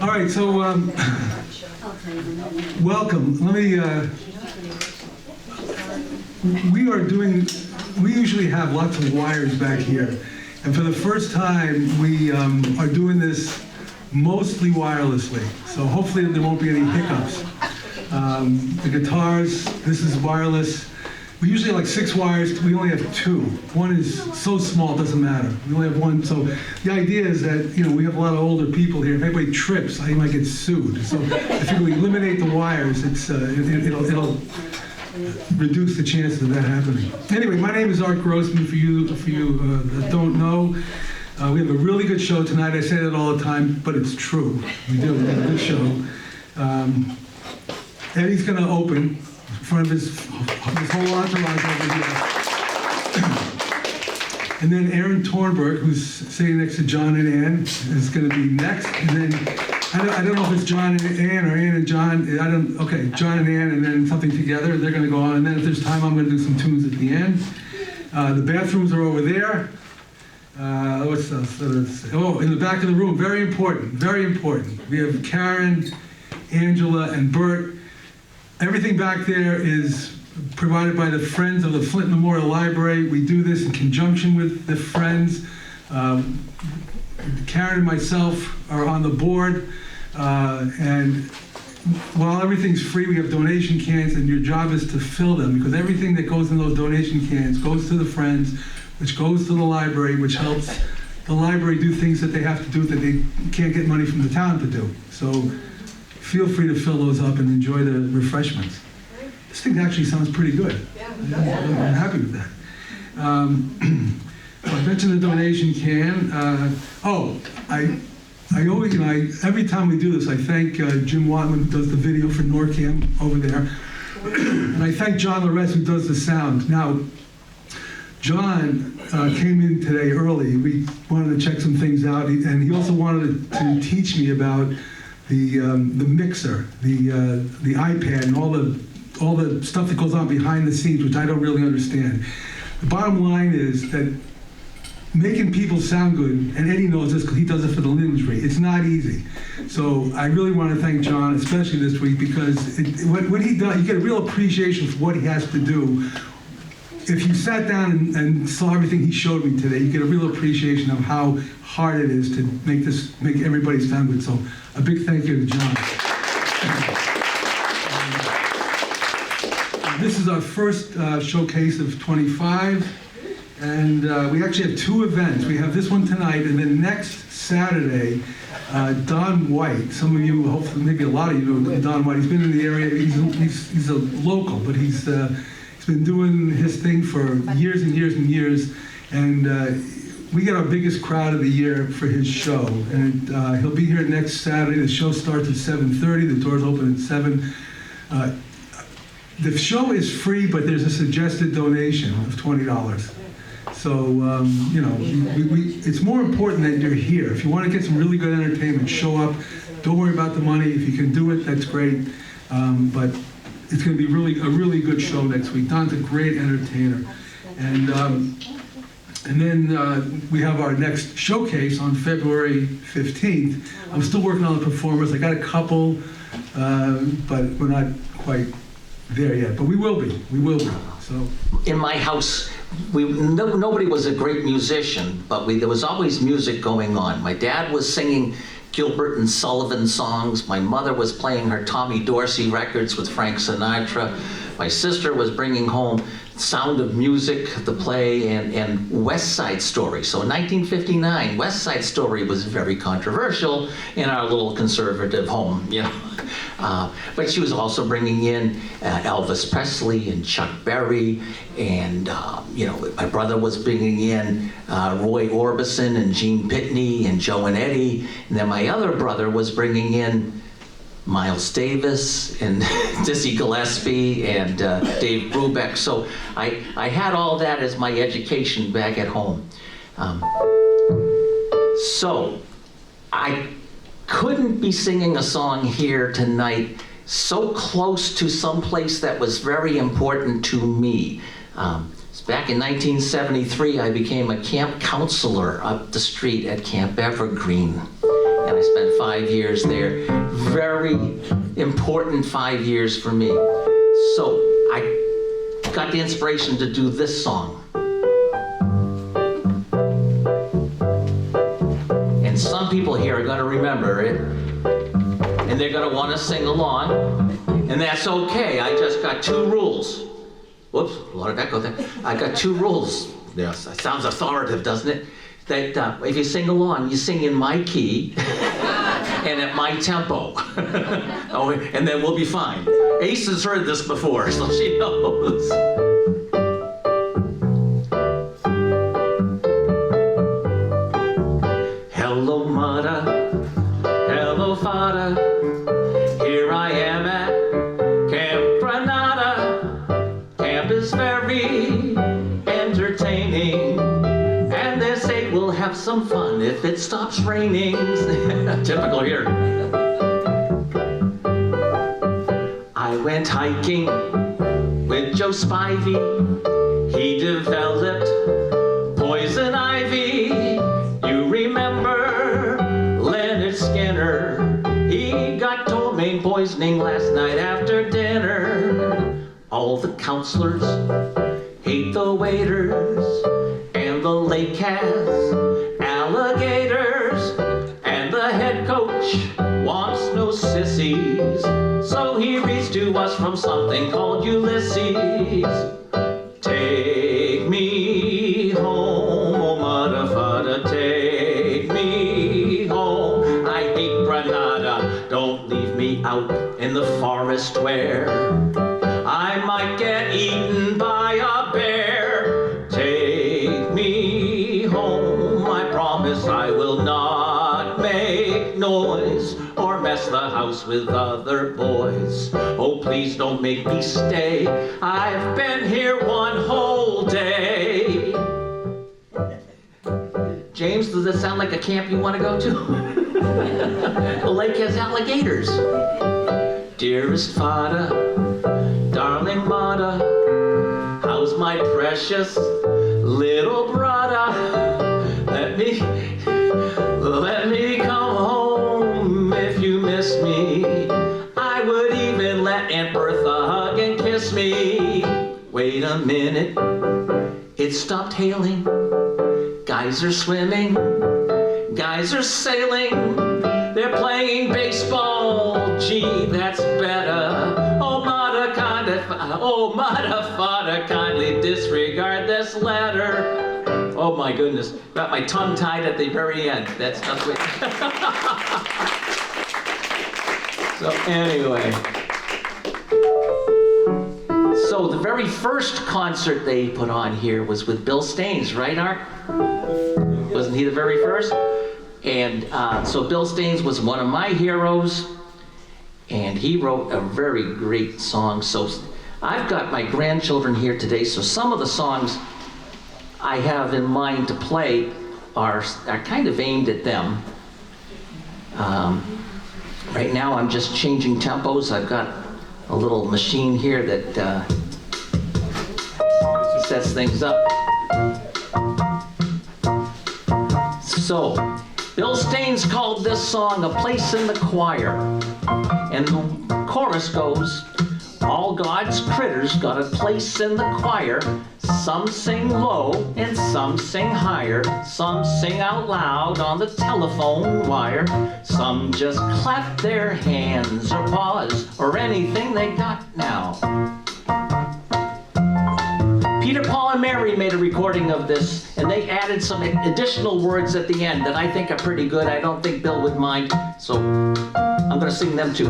All right, so welcome. Let me. We usually have lots of wires back here, and for the first time, we are doing this mostly wirelessly. So hopefully there won't be any hiccups. The guitars, this is wireless. We usually have like 6 wires, we only have 2. One is so small, it doesn't matter. We only have 1, so the idea is that, you know, we have a lot of older people here. If anybody trips, I might get sued. So if we eliminate the wires, it'll reduce the chances of that happening. Anyway, my name is Art Grossman, for you that don't know. We have a really good show tonight. I say that all the time, but it's true. We do, we have a good show. Eddie's gonna open in front of his whole entourage over here. And then Aaron Tornberg, who's sitting next to John and Ann, is going to be next. And then, I don't know if it's John and Ann or Ann and John. Okay, John and Ann, and then something together. They're going to go on. And then if there's time, I'm going to do some tunes at the end. The bathrooms are over there. What's else? Oh, in the back of the room, very important, very important. We have Karen, Angela, and Bert. Everything back there is provided by the Friends of the Flint Memorial Library. We do this in conjunction with the Friends. Karen and myself are on the board, and while everything's free, we have donation cans, and your job is to fill them, because everything that goes in those donation cans goes to the Friends, which goes to the library, which helps the library do things that they have to do that they can't get money from the town to do. So feel free to fill those up and enjoy the refreshments. This thing actually sounds pretty good. I'm happy with that. So I mentioned the donation can. I always, every time we do this, I thank Jim Watman, who does the video for NORCAM over there. And I thank John Loretz, who does the sound. Now, John came in today early. We wanted to check some things out, and he also wanted to teach me about the mixer, the iPad, and all the stuff that goes on behind the scenes, which I don't really understand. The bottom line is that making people sound good, and Eddie knows this because he does it for the industry, it's not easy. So I really want to thank John, especially this week, because when he does, you get a real appreciation for what he has to do. If you sat down and saw everything he showed me today, you get a real appreciation of how hard it is to make everybody sound good. So a big thank you to John. This is our first showcase of 25, and we actually have 2 events. We have this one tonight, and then next Saturday, Don White. Some of you, hopefully, maybe a lot of you know Don White. He's been in the area. He's a local, but he's been doing his thing for years and years and years, and we get our biggest crowd of the year for his show. And he'll be here next Saturday. The show starts at 7:30. The doors open at 7. The show is free, but there's a suggested donation of $20. So, you know, it's more important that you're here. If you want to get some really good entertainment, show up. Don't worry about the money. If you can do it, that's great. But it's going to be a really good show next week. Don's a great entertainer. And then we have our next showcase on February 15th. I'm still working on the performers. I got a couple, but we're not quite there yet. But we will be. We will be. So in my house, nobody was a great musician, but there was always music going on. My dad was singing Gilbert and Sullivan songs. My mother was playing her Tommy Dorsey records with Frank Sinatra. My sister was bringing home Sound of Music, the play, and West Side Story. So in 1959, West Side Story was very controversial in our little conservative home, you know. But she was also bringing in Elvis Presley and Chuck Berry, and you know, my brother was bringing in Roy Orbison and Gene Pitney and Joe and Eddie, and then my other brother was bringing in Miles Davis and Dizzy Gillespie and Dave Brubeck. So I had all that as my education back at home. So I couldn't be singing a song here tonight so close to some place that was very important to me. Back in 1973, I became a camp counselor up the street at Camp Evergreen. And I spent 5 years there. Very important 5 years for me. So I got the inspiration to do this song. And some people here are going to remember it, and they're going to want to sing along, and that's okay. I just got 2 rules. Whoops, a lot of echo there. I got 2 rules. Yes, that sounds authoritative, doesn't it? That if you sing along, you sing in my key and at my tempo. Oh, and then we'll be fine. Ace has heard this before, so she knows. Hello, Mata. Hello, Fada. Here I am at Camp Granada. Camp is very entertaining, and they say we'll have some fun if it stops raining. Typical here. I went hiking with Joe Spivey. He developed poison ivy. You remember Leonard Skinner? He got ptomaine poisoning last night after dinner. All the counselors hate the waiters, and the lake has alligators, and the head coach wants no sissies, so he reads to us from something called Ulysses. Take me home, oh mother, father, take me home. I hate Granada, don't leave me out in the forest where I might get eaten by a bear. Take me home, I promise I will not make noise or mess the house with other boys. Oh, please don't make me stay. I've been here one whole day. James, does this sound like a camp you want to go to? The lake has alligators. Dearest Fada, darling Mata, how's my precious little brother? Let me come home if you miss me. I would even let Aunt Bertha hug and kiss me. Wait a minute, it stopped hailing. Guys are swimming, guys are sailing. They're playing baseball, gee, that's better. Oh, Mata, Fada, kindly disregard this letter. Oh my goodness, got my tongue tied at the very end. That's not sweet. So anyway. So the very first concert they put on here was with Bill Staines, right, Art? Wasn't he the very first? And so Bill Staines was one of my heroes, and he wrote a very great song. So I've got my grandchildren here today, so some of the songs I have in mind to play are kind of aimed at them. Right now I'm just changing tempos. I've got a little machine here that sets things up. So, Bill Staines called this song A Place in the Choir. And the chorus goes, all God's critters got a place in the choir. Some sing low and some sing higher. Some sing out loud on the telephone wire. Some just clap their hands or paws or anything they got now. Peter, Paul, and Mary made a recording of this, and they added some additional words at the end that I think are pretty good. I don't think Bill would mind, so I'm going to sing them too.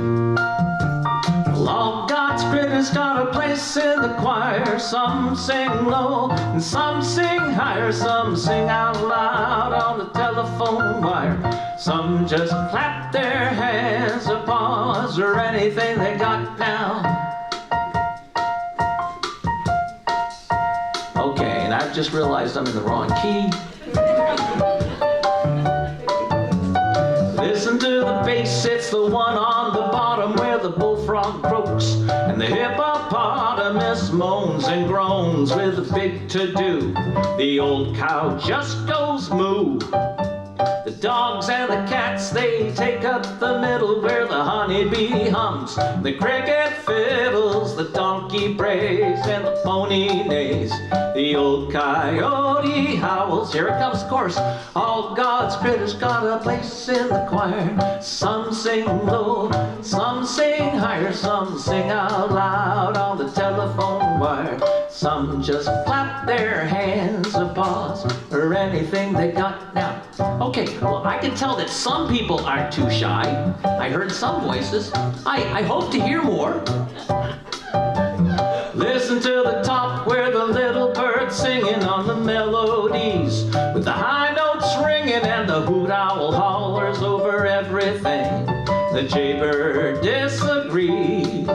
Well, all God's critters got a place in the choir. Some sing low and some sing higher. Some sing out loud on the telephone wire. Some just clap their hands or paws or anything they got now. Okay, and I've just realized I'm in the wrong key. Listen to the bass, it's the one on the bottom where the bullfrog croaks and the hippopotamus moans and groans with a big to-do. The old cow just goes moo. The dogs and the cats, they take up the middle where the honeybee hums. The cricket fiddles, the donkey brays, and the pony neighs. The old coyote howls. Here it comes, of course. All God's critters got a place in the choir. Some sing low, some sing higher, some sing out loud on the telephone wire. Some just clap their hands or paws or anything they got now. Okay, well, I can tell that some people aren't too shy. I heard some voices. I hope to hear more. Listen to the top where the little bird's singing on the melodies, with the high notes ringing and the hoot owl hollers over everything. The jaybird disagrees,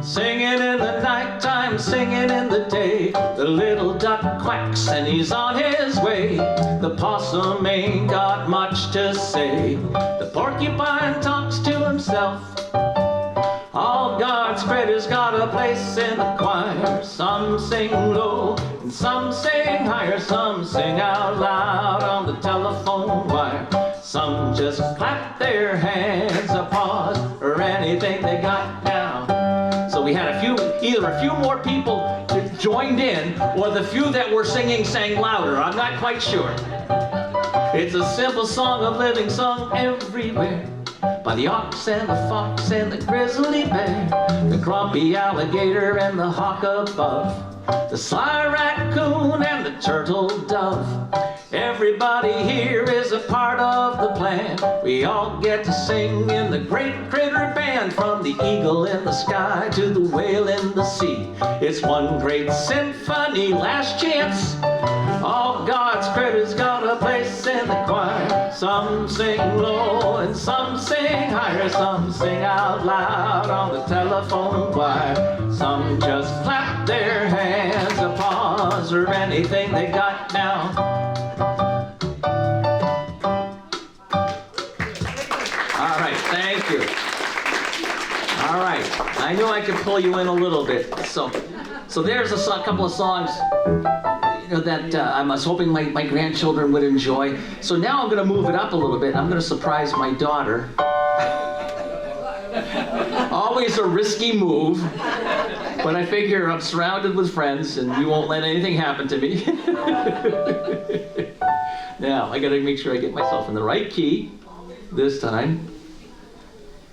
singing in the nighttime, singing in the day. The little duck quacks and he's on his way. The possum ain't got much to say. The porcupine talks to himself. All God's critters got a place in the choir. Some sing low and some sing higher. Some sing out loud on the telephone wire. Some just clap their hands or paws or anything they got now. So we had either a few more people that joined in, or the few that were singing sang louder. I'm not quite sure. It's a simple song of living sung everywhere, by the ox and the fox and the grizzly bear, the grumpy alligator and the hawk above, the sly raccoon and the turtle dove. Everybody here is a part of the plan. We all get to sing in the great critter band, from the eagle in the sky to the whale in the sea. It's one great symphony, last chance. All God's critters got a place in the choir. Some sing low and some sing higher. Some sing out loud on the telephone wire. Some just clap their hands or paws or anything they got now. All right, thank you. All right, I knew I could pull you in a little bit. So there's a couple of songs that I was hoping my grandchildren would enjoy. So now I'm going to move it up a little bit. I'm going to surprise my daughter. Always a risky move, but I figure I'm surrounded with friends and you won't let anything happen to me. Now, I got to make sure I get myself in the right key this time.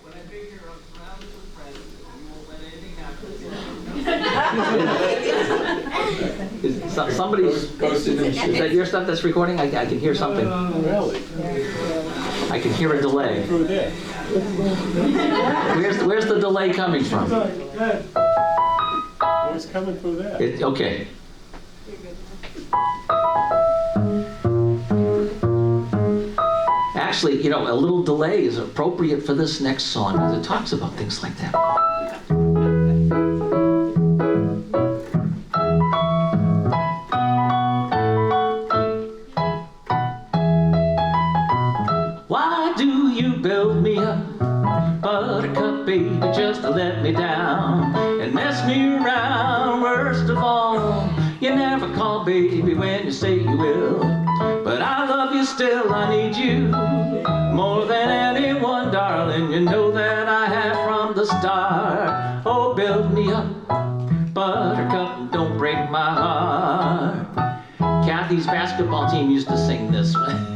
When I figure I'm surrounded with friends and you won't let anything happen to me. Is that your stuff that's recording? I can hear something. No, really? I can hear a delay. Through there. Where's the delay coming from? Good. It's coming through there. Okay. Actually, a little delay is appropriate for this next song because it talks about things like that. Why do you build me up, buttercup baby, just to let me down and mess me around? Worst of all, you never call baby when you say you will, but I love you still, I need you more than anyone, darling. You know that I have from the start. Oh, build me up, buttercup, don't break my heart. Kathy's basketball team used to sing this one.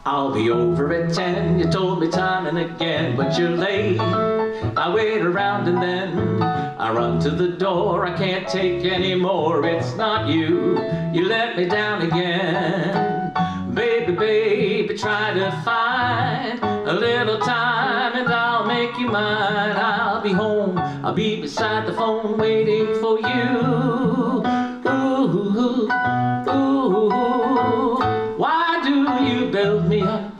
I'll be over at 10, you told me time and again, but you're late. I wait around and then I run to the door. I can't take any more, it's not you. You let me down again. Baby, baby, try to find a little time and I'll make you mine. I'll be home, I'll be beside the phone waiting for you. Ooh, ooh, ooh. Why do you build me up,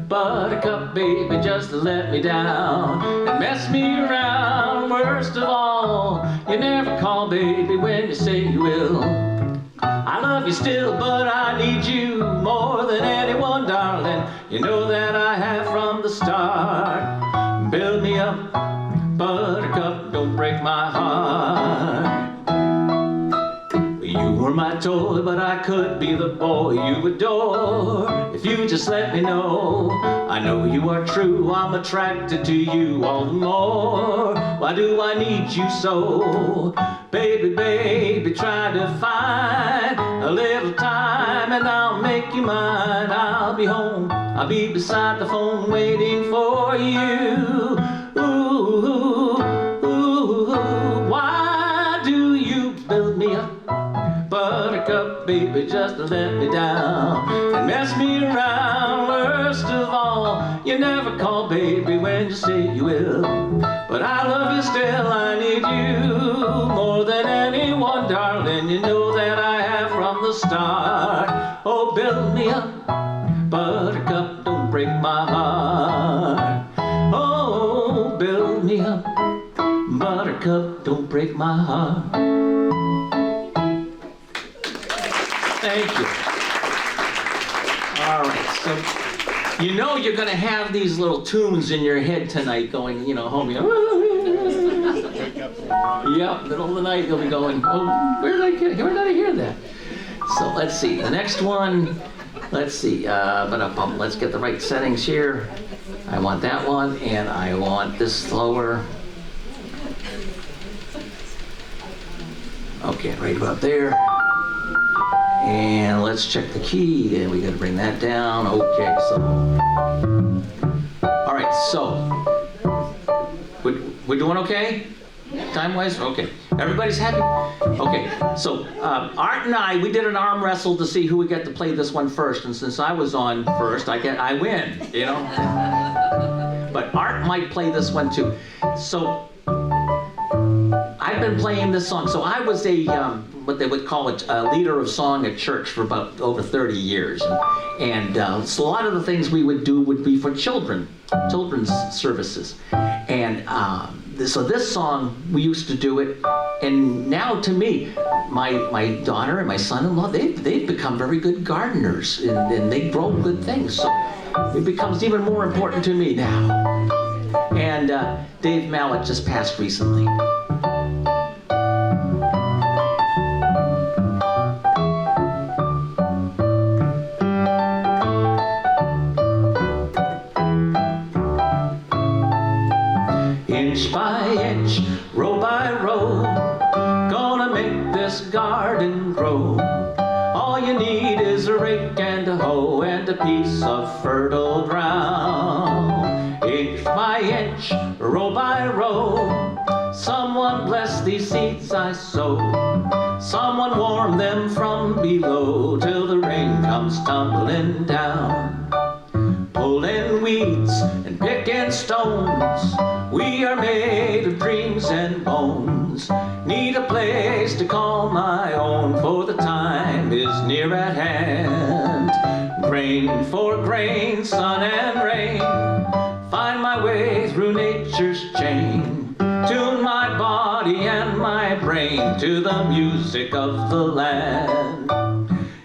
buttercup baby, just to let me down and mess me around? Worst of all, you never call baby when you say you will. I love you still, but I need you more than anyone, darling. You know that I have from the start. Build me up, buttercup, don't break my heart. You were my a toy, but I could be the boy you adore if you just let me know. I know you are true, I'm attracted to you all the more. Why do I need you so? Baby, baby, try to find a little time and I'll make you mine. I'll be home, I'll be beside the phone waiting for you. Ooh, ooh, why do you build me up, buttercup, baby, just to let me down and mess me around? Worst of all, you never call, baby, when you say you will. But I love you still, I need you more than anyone, darling. You know that I have from the start. Oh, build me up, buttercup, don't break my heart. Oh, build me up, buttercup, don't break my heart. Thank you. All right, so you know you're going to have these little tunes in your head tonight going, you know, home. Yep, middle of the night you'll be going, oh, where did I hear that? So let's see, the next one, let's see, let's get the right settings here. I want that one, and I want this slower. Okay, right about there. And let's check the key, and we gotta bring that down. Okay, so. All right, so. We're doing okay? Time-wise? Okay. Everybody's happy? Okay, so Art and I, we did an arm wrestle to see who would get to play this one first, and since I was on first, I win, you know? But Art might play this one too. So, I've been playing this song. So I was a, what they would call a leader of song at church for about over 30 years. And so a lot of the things we would do would be for children's services. And so this song, we used to do it. And now to me, my daughter and my son-in-law, they've become very good gardeners and they grow good things. So it becomes even more important to me now. And Dave Mallett just passed recently. Inch by inch, row by row, gonna make this garden grow. All you need is a rake and a hoe and a piece of fertile ground. Inch by inch, row by row, someone bless these seeds I sow. Someone warm them from below till the rain comes tumbling down. Pulling weeds and picking stones, we are made of dreams and bones. Need a place to call my own, for the time is near at hand. Grain for grain, sun and rain, find my way through nature's chain. Tune my body and my brain to the music of the land.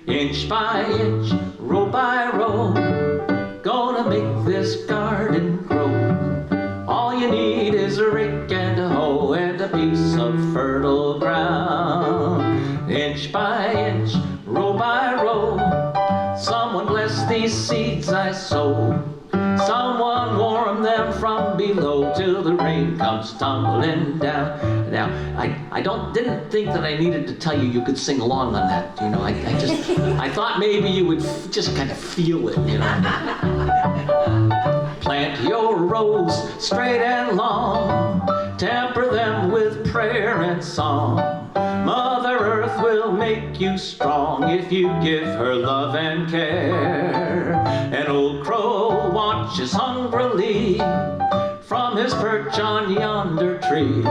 Inch by inch, row by row, gonna make this garden grow. All you need is a rake and a hoe and a piece of fertile ground. Inch by inch, row by row, someone bless these seeds I sow. Someone warm them from below till the rain comes tumbling down. Now, I didn't think that I needed to tell you you could sing along on that. You know, I thought maybe you would just kind of feel it, you know. Plant your rows straight and long, temper them with prayer and song. Mother Earth will make you strong if you give her love and care. An old crow watches hungrily from his perch on yonder tree.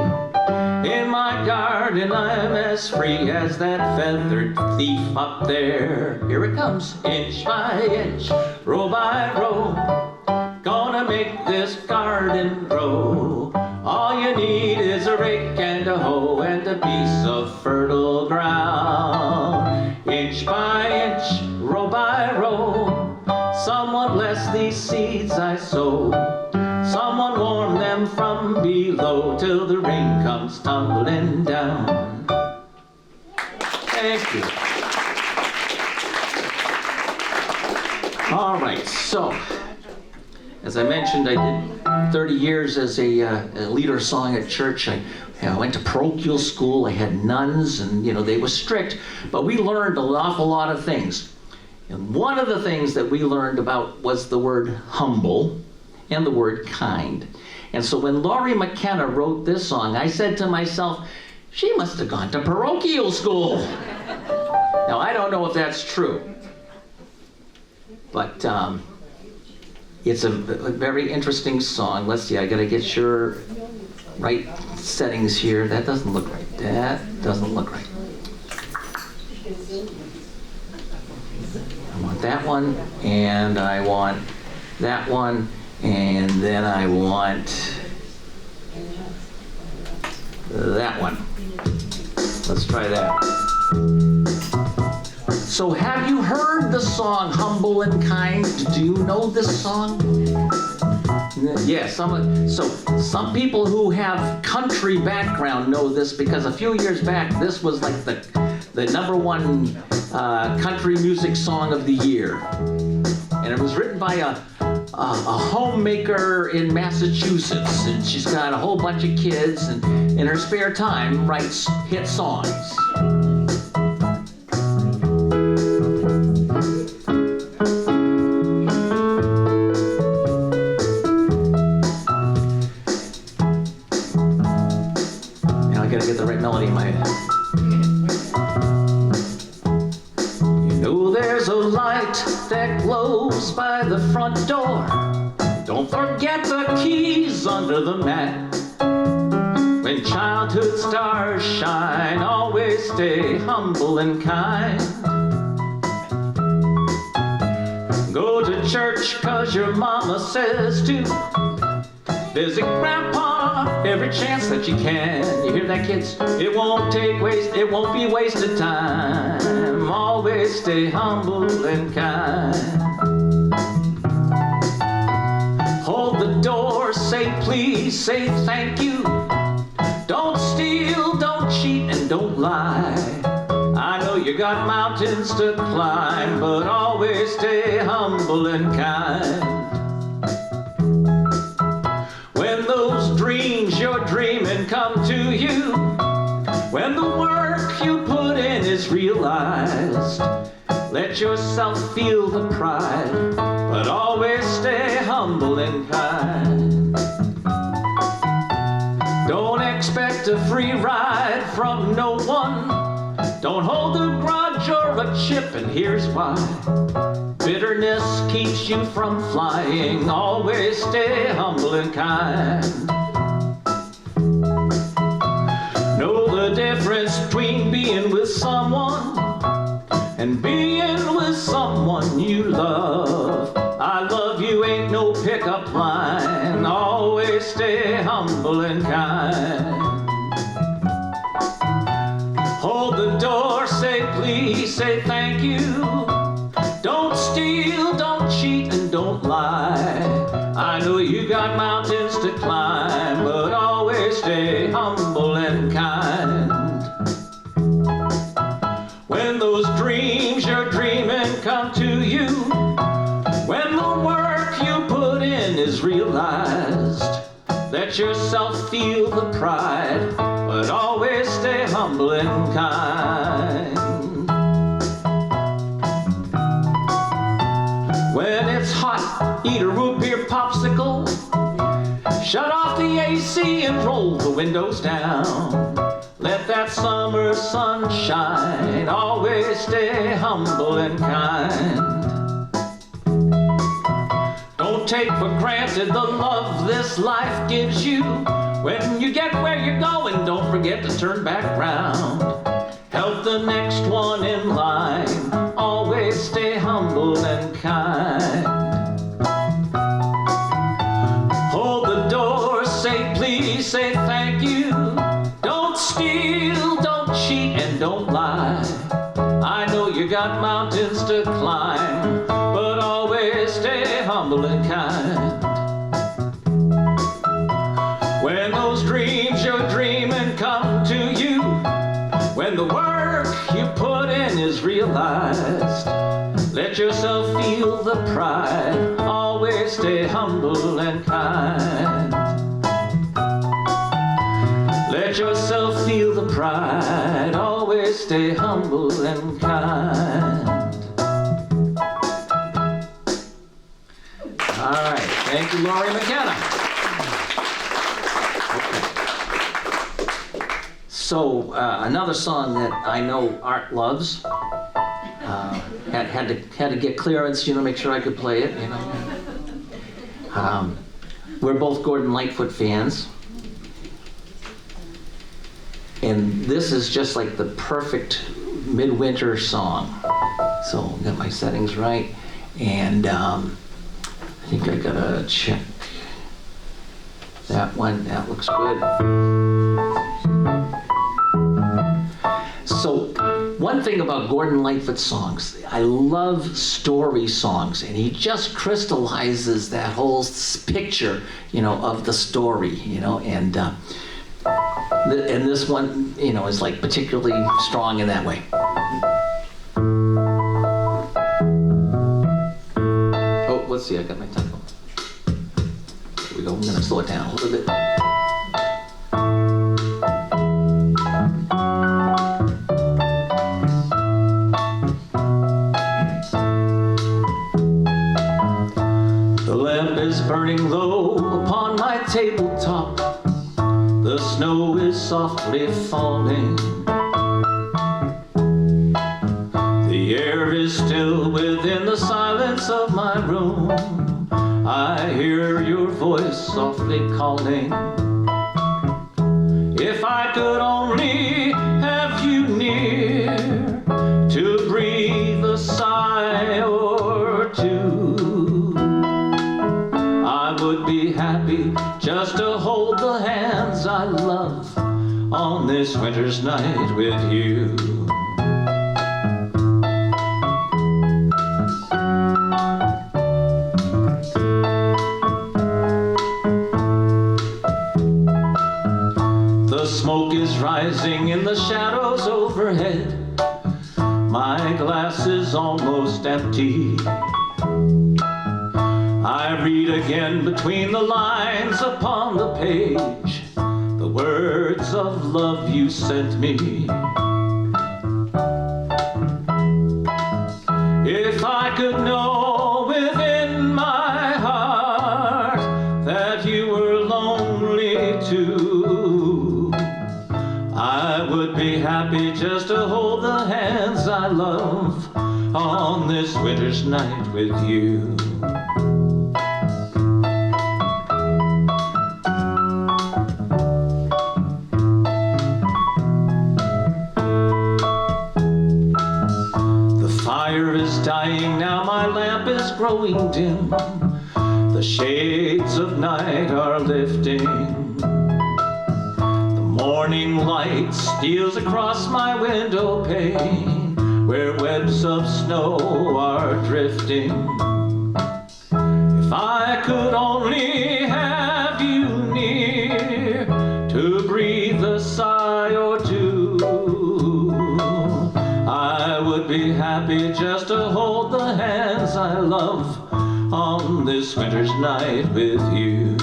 In my garden I'm as free as that feathered thief up there. Here it comes, inch by inch, row by row, gonna make this garden grow. All you need is a rake and a hoe and a piece of fertile ground. Inch by inch, row by row, someone bless these seeds I sow. Someone warm them from below till the rain comes tumbling down. Thank you. right, so, as I mentioned, I did 30 years as a leader of song at church. I went to parochial school. I had nuns, and they were strict, but we learned an awful lot of things. And one of the things that we learned about was the word humble and the word kind. And so when Laurie McKenna wrote this song, I said to myself, she must have gone to parochial school. Now, I don't know if that's true, but it's a very interesting song. Let's see, I gotta get your right settings here. That doesn't look right. That doesn't look right. I want that one, and I want that one, and then I want that one. Let's try that. So have you heard the song Humble and Kind? Do you know this song? Yes, some people who have country background know this, because a few years back this was like the #1 country music song of the year. And it was written by a homemaker in Massachusetts, and she's got a whole bunch of kids, and in her spare time writes hit songs. Now I gotta get the right melody in my head. There's a light that glows by the front door. Don't forget the keys under the mat. When childhood stars shine, always stay humble and kind. Go to church 'cause your mama says to. Visit Grandpa every chance that you can. You hear that, kids? It won't be wasted time. Always stay humble and kind. Hold the door, say please, say thank you. Don't steal, don't cheat, and don't lie. I know you got mountains to climb, but always stay humble and kind. When those dreams you're dreaming come to you, when the work you put in is realized, let yourself feel the pride, but always stay humble and kind. Don't expect a free ride from no one. Don't hold a grudge or a chip, and here's why. Bitterness keeps you from flying. Always stay humble and kind. Know the difference between being with someone and being with someone you love. I love you ain't no pickup line. Always stay humble and kind. Hold the door, say please, say thank you. Don't steal, don't cheat, and don't lie. I know you got mountains to climb, but always stay humble and kind. When those dreams you're dreaming come to you, when the work you put in is realized, let yourself feel the pride, but always stay humble and kind. When it's hot, eat a root beer popsicle. Shut off the AC and roll the windows down. Let that summer sun shine. Always stay humble and kind. Don't take for granted the love this life gives you. When you get where you're going, don't forget to turn back round. Help the next one in line. Always stay humble and kind. Hold the door, say please, say thank you. Don't steal, don't cheat, and don't lie. I know you got mountains to climb, but always stay humble and kind. When those dreams you're dreaming come to you, when the work you put in is realized, let yourself feel the the pride, always stay humble and kind. Let yourself feel the pride, always stay humble and kind. All right, thank you, Laurie McKenna. Okay. So another song that I know Art loves. Had to get clearance, you know, make sure I could play it, you know. We're both Gordon Lightfoot fans. And this is just like the perfect midwinter song. So got my settings right. And I think I gotta check that one. That looks good. So one thing about Gordon Lightfoot's songs, I love story songs, and he just crystallizes that whole picture, you know, of the story, you know, and this one, you know, is like particularly strong in that way. Oh, let's see, I got my tempo. Here we go, I'm gonna slow it down a little bit. The lamp is burning low upon my tabletop. The snow is softly falling. The air is still within the silence of my room. I hear your voice softly calling. If I could only have you near to breathe a sigh or two, I would be happy just to hold the hands I love on this winter's night with you. The smoke is rising in the shadows overhead. My glass is almost empty. I read again between the lines upon the page the words of love you sent me. If I could know within my heart that you were lonely too, I would be happy just to hold the hands I love on this winter's night with you. Dying now, my lamp is growing dim. The shades of night are lifting. The morning light steals across my window pane, where webs of snow are drifting. If I could only have you near to breathe a sigh or two, I would be happy just to hold the hands I love on this winter's night with you.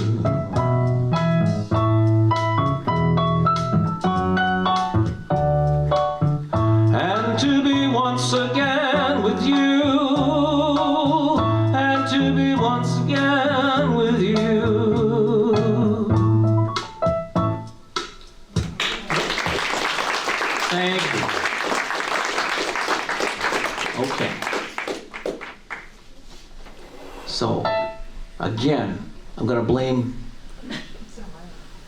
And to be once again with you, and to be once again with you. Thank you. Okay. So, again, I'm going to blame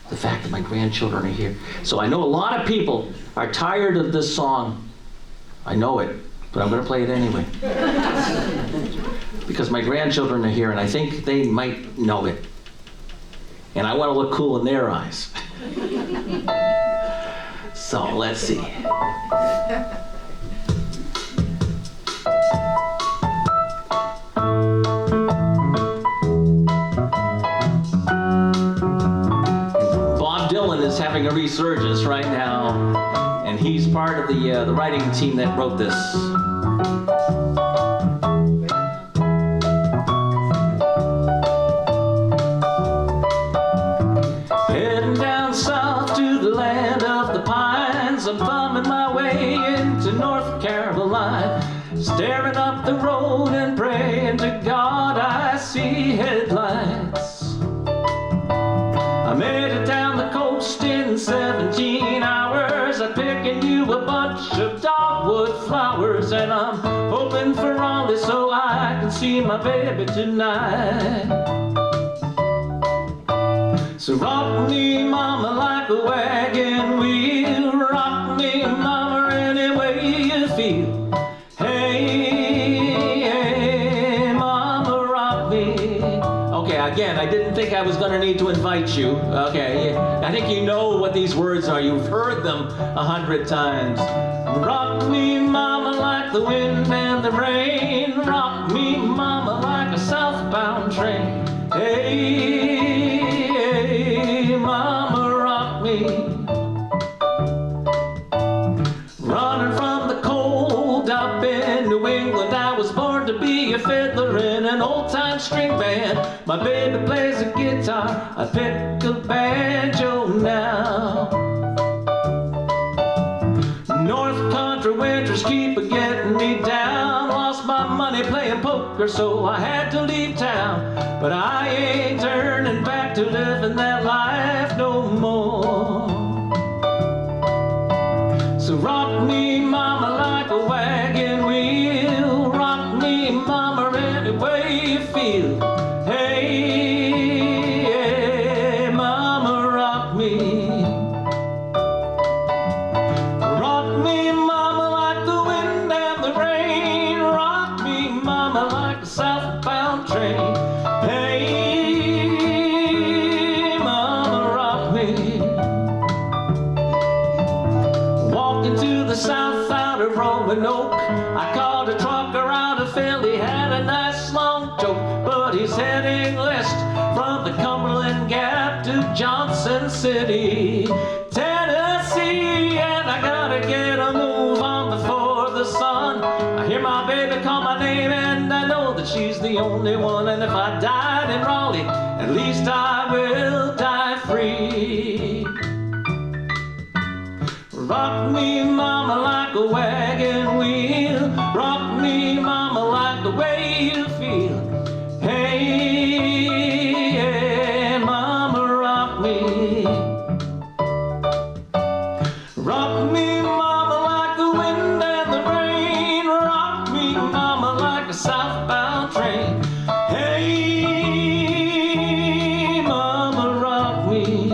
the fact that my grandchildren are here. So I know a lot of people are tired of this song. I know it, but I'm going to play it anyway. Because my grandchildren are here, and I think they might know it. And I want to look cool in their eyes. So, let's see. Having a resurgence right now, and he's part of the writing team that wrote this. see headlights. I made it down the coast in 17 hours. I'm picking you a bunch of dogwood flowers, and I'm hoping for Raleigh so I can see my baby tonight. So rock me, mama, like a wagon wheel. Rock me, mama, any way you feel. Hey, mama, rock me. Okay, again, I didn't think I was going to need to invite you. Okay, I think you know what these words are. You've heard them 100 times. Rock me, mama, like the wind and the rain. Rock me, mama, like a southbound train. Hey, mama, rock me. Running from the cold up in New England, I was born to be a fiddler in an old-time string band. My baby plays a guitar, I pick a banjo now. North country winters keep getting me down. Lost my money playing poker, so I had to leave town. But I ain't turning back to living that life no more. So rock me, mama, like a wagon wheel. Rock me, mama, any way you feel. Hey, mama, rock me. Rock me, mama, like the wind and the rain. Rock me, mama, like a southbound train. Hey, mama, rock me. Walking to the south out of Roanoke, I called a trucker out of Philly, had a nice long joke, but he's heading west from the Cumberland Gap to Johnson City, Tennessee, and I gotta get a move on before the sun. I hear my baby call my name, and I know that she's the only one, and if I died in Raleigh, at least I will die free. Rock me, mama, like a wagon wheel. Rock me, mama, like the way you feel. Hey, mama, rock me. Rock me, mama, like the wind and the rain. Rock me, mama, like a southbound train. Hey, mama, rock me.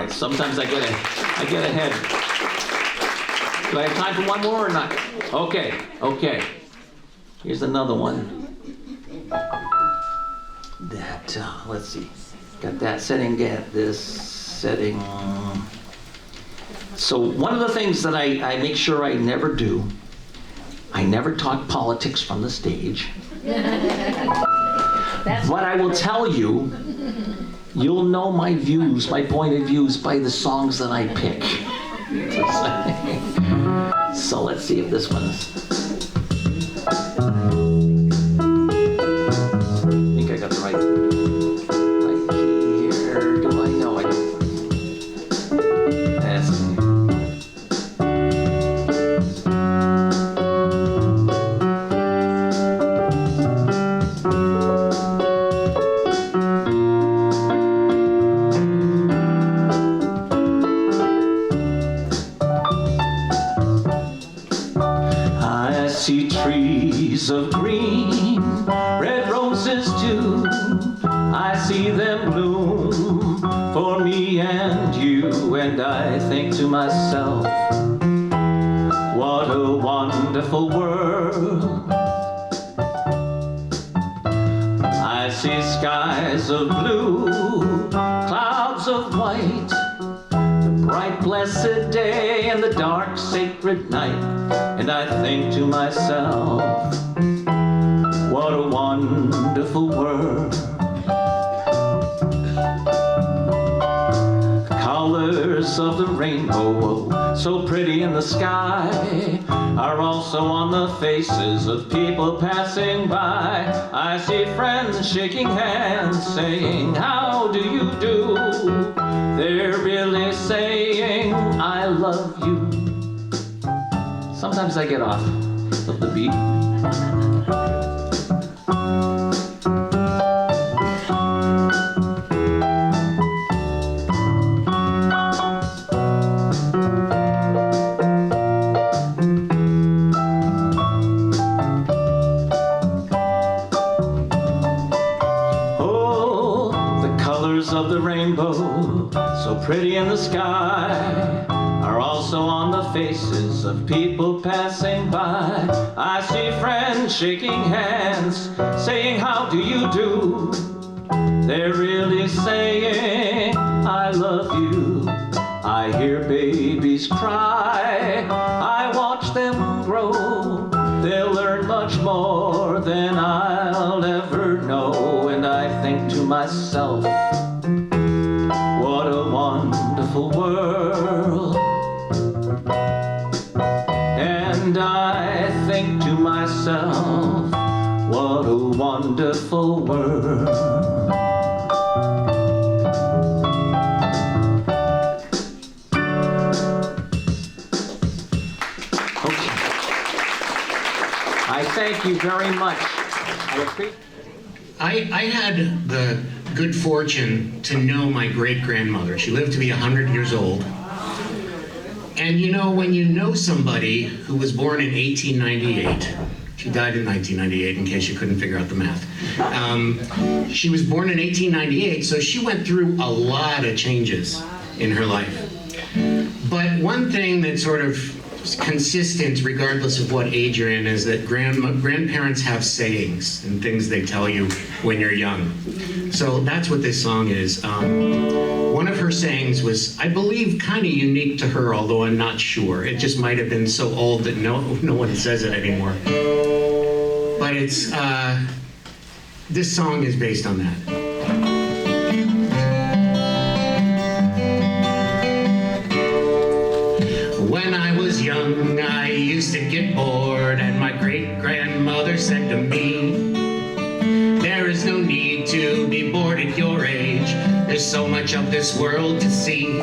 Sometimes I get ahead. Do I have time for one more or not? Okay. Here's another one. That, let's see. Got that setting, get this setting. So one of the things that I make sure I never do, I never talk politics from the stage. But I will tell you, you'll know my views, my point of views, by the songs that I pick. So let's see if this one's... I think I got the right key here. Do I know? I don't. That's... see trees of green, red roses too. I see them bloom for me and you, and I think to myself, what a wonderful world. I see skies of blue, clouds of white, bright blessed day and the dark sacred night, and I think to myself, what a wonderful world. Colors colors of the rainbow, so pretty in the sky, are also on the faces of people passing by. I see friends shaking hands, saying, how do you do? They're really saying, I love you. Sometimes I get off of the beat. Of the rainbow, so pretty in the sky, are also on the faces of people passing by. I see friends shaking hands, saying, how do you do? They're really saying, I love you. I hear babies cry, I watch them grow. They'll learn much more than I'll ever know. And I think to myself, what a wonderful world. And I think to myself, what a wonderful world. Okay. I thank you very much. I had the good fortune to know my great-grandmother. She lived to be 100 years old. And you know, when you know somebody who was born in 1898, she died in 1998 in case you couldn't figure out the math. She was born in 1898, so she went through a lot of changes in her life. But one thing that sort of consistent regardless of what age you're in is that grandparents have sayings and things they tell you when you're young. So that's what this song is. One of her sayings was, I believe, kind of unique to her, although I'm not sure. It just might have been so old that no one says it anymore. But it's this song is based on that. When I was young, I used to get bored, and my great-grandmother said to me, there is no need to be bored at your age. There's so much of this world to see.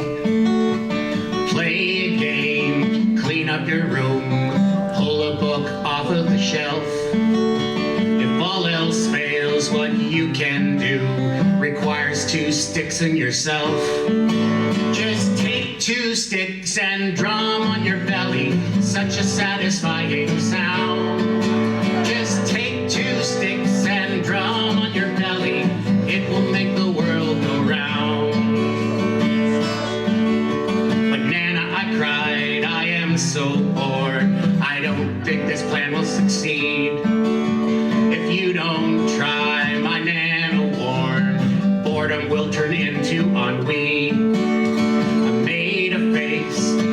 Play a game, clean up your room, pull a book off of the shelf. If all else fails, what you can do requires 2 sticks and yourself. Just take 2 sticks and drum on your belly, such a satisfying sound. Just take 2 sticks and drum on your belly, it will make the world go round. But Nana, I cried, I am so bored, I don't think this plan will succeed. If you don't try, my Nana warned, boredom will turn into ennui.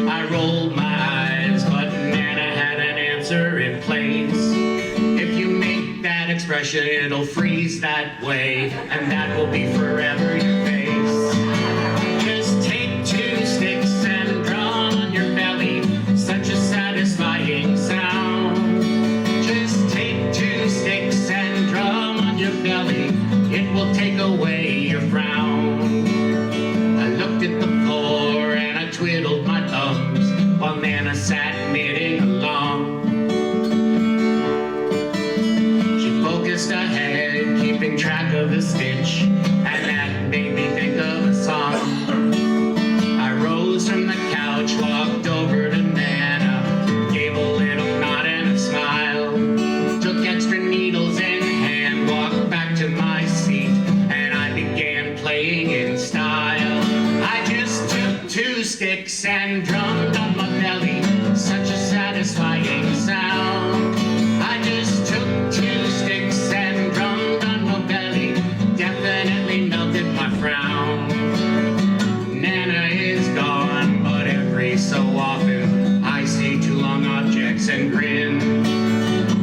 I rolled my eyes, but Nana had an answer in place. If you make that expression, it'll freeze that way, and that will be forever your face. Just take 2 sticks and drum on your belly, such a satisfying sound. Just take 2 sticks and drum on your belly, it will take away your frown. I looked at the floor and I twiddled my thumbs while Nana sat knitting along. She focused ahead, keeping track of the stitch, and that made me think of a song. I rose from the couch, walked over to Nana, gave a little nod and a smile, took extra needles in hand, walked back to my seat, and I began playing in style. I just took 2 sticks and drummed on my belly, such a satisfying sound. I just took 2 sticks and drummed on my belly, definitely melted my frown. Nana is gone, but every so often I see 2 long objects and grin.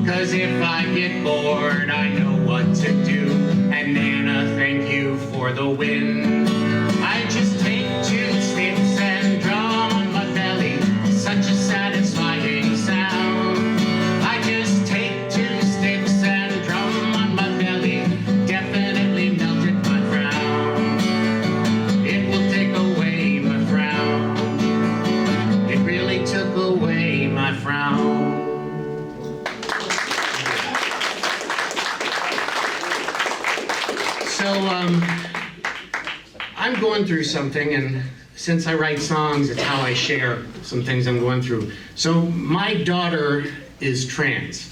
'Cause if I get bored, I know what to do, and Nana, thank you for the win. I just take 2 sticks and drum So I'm going through something, and since I write songs, it's how I share some things I'm going through. So my daughter is trans,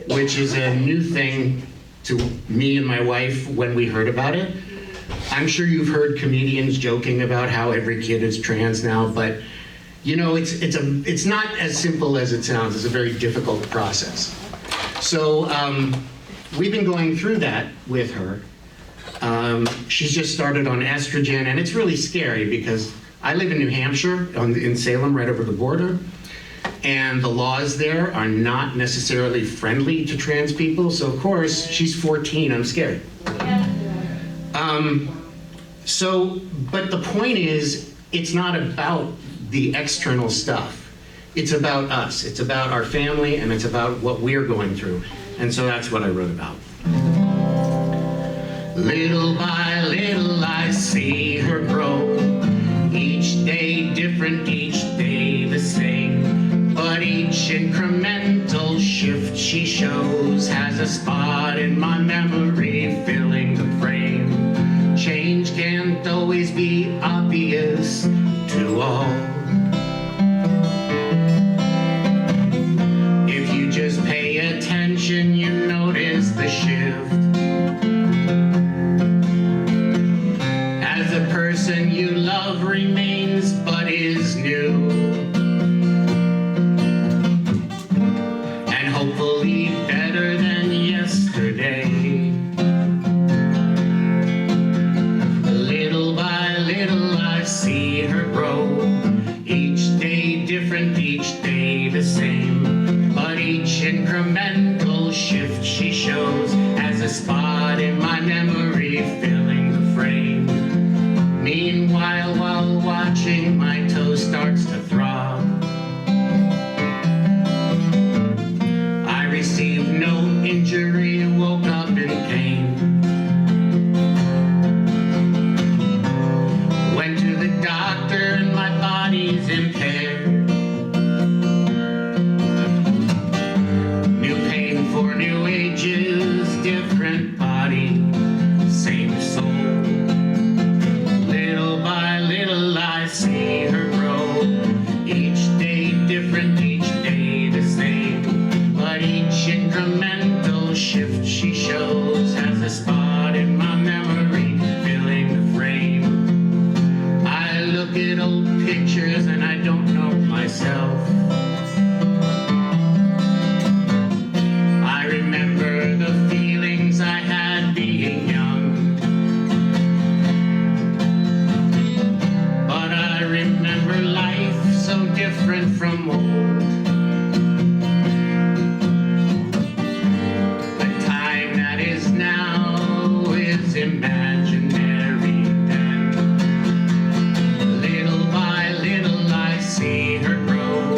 which is a new thing to me and my wife when we heard about it. I'm sure you've heard comedians joking about how every kid is trans now, but you know, it's not as simple as it sounds. It's a very difficult process. So we've been going through that with her. She's just started on estrogen, and it's really scary because I live in New Hampshire, in Salem, right over the border, and the laws there are not necessarily friendly to trans people. So of course, she's 14, I'm scared. But the point is, it's not about the external stuff. It's about us. It's about our family, and it's about what we're going through. And so that's what I wrote about. Little by little I see her grow, each day different, each day the same, but each incremental shift she shows has a spot in my memory filling the frame. Change can't always be obvious to all. If you just pay attention, you notice the shift. As a person you love remains but is new, and hopefully better than yesterday. Little by little I see her grow, each day different, each day the same, but each incremental shift she shows has a spot in my memory filling the frame. Meanwhile, while watching, my toe starts to throb. I received no injury, woke up in pain. Went to the doctor and my body's impaired. New pain for new ages, different body, same soul. Little by little I see her grow, each day different, each day the same, but each incremental shift she shows has a spot in my memory filling the frame. I look at old pictures and I don't know myself. I remember the feelings I had being young, but I remember life so different from old. The time that is now is imaginary then. Little by little I see her grow,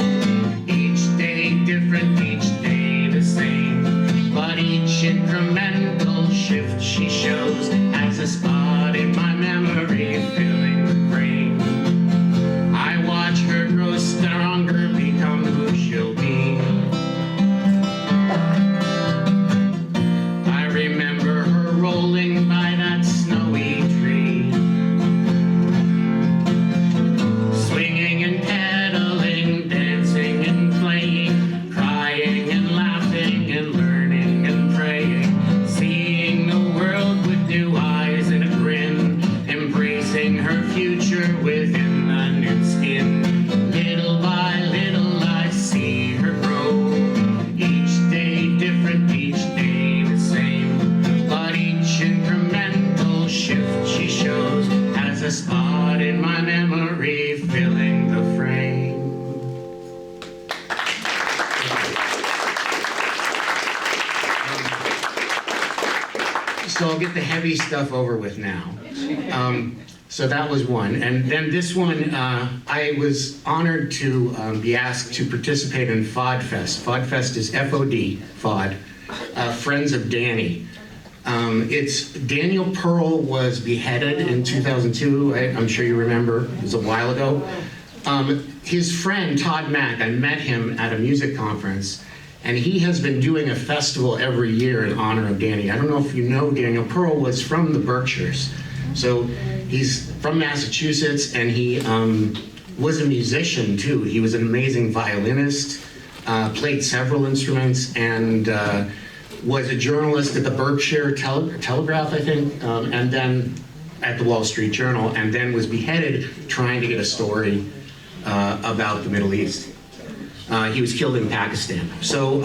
each day different, each day the same, but each incremental shift she shows has a spot in my memory filling the frame. I watch her grow stronger, become who she'll be. I remember her rolling by that snowy tree, swinging and pedaling, dancing and playing, crying and laughing and learning and praying, seeing the world with new eyes and a grin, embracing her future within the new skin. Little by little I see her grow, each day different, each day the same, but each incremental shift she shows has a spot in my memory filling the frame. So I'll get the heavy stuff over with now. So that was one. And then this one, I was honored to be asked to participate in FOD-Fest. FOD-Fest is F-O-D, FOD, Friends of Danny. It's Daniel Pearl was beheaded in 2002. I'm sure you remember, it was a while ago. His friend, Todd Mack, I met him at a music conference, And he has been doing a festival every year in honor of Danny. I don't know if you know, Daniel Pearl was from the Berkshires. So he's from Massachusetts, and he was a musician too. He was an amazing violinist, played several instruments, and was a journalist at the Berkshire Telegraph, I think, and then at the Wall Street Journal, and then was beheaded trying to get a story about the Middle East. He was killed in Pakistan. So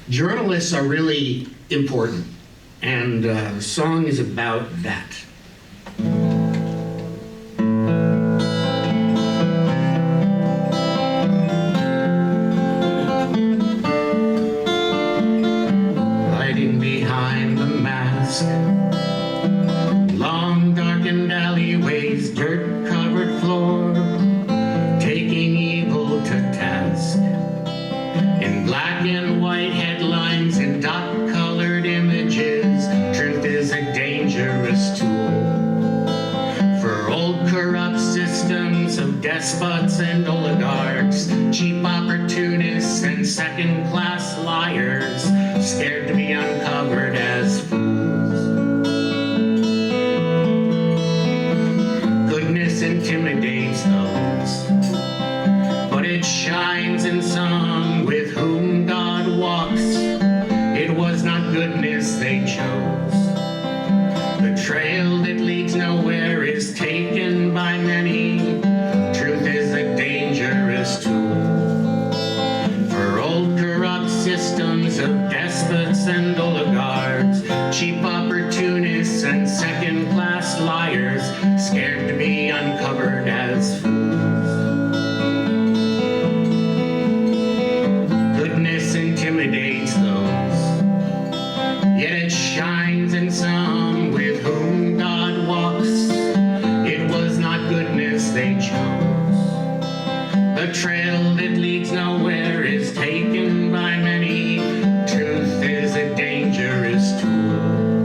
journalists are really important, and the song is about that. Hiding behind the mask, long darkened alleyways, dirt-covered floor, taking evil to task. In black and white headlines and dot-colored images, truth is a dangerous tool for old corrupt systems of despots and oligarchs, cheap opportunists and second-class liars, scared to be uncovered as fools. Goodness intimidates those, but it shines in some with whom God walks. It was not goodness they chose. The trail that leads nowhere is taken by many. Truth is a dangerous tool for old corrupt systems of despots and oligarchs, cheap opportunists and second-class liars, scared to be uncovered as fools. Goodness intimidates those, yet it shines in some with whom God walks. It was not goodness they chose. The trail that leads nowhere is taken by many. Truth is a dangerous tool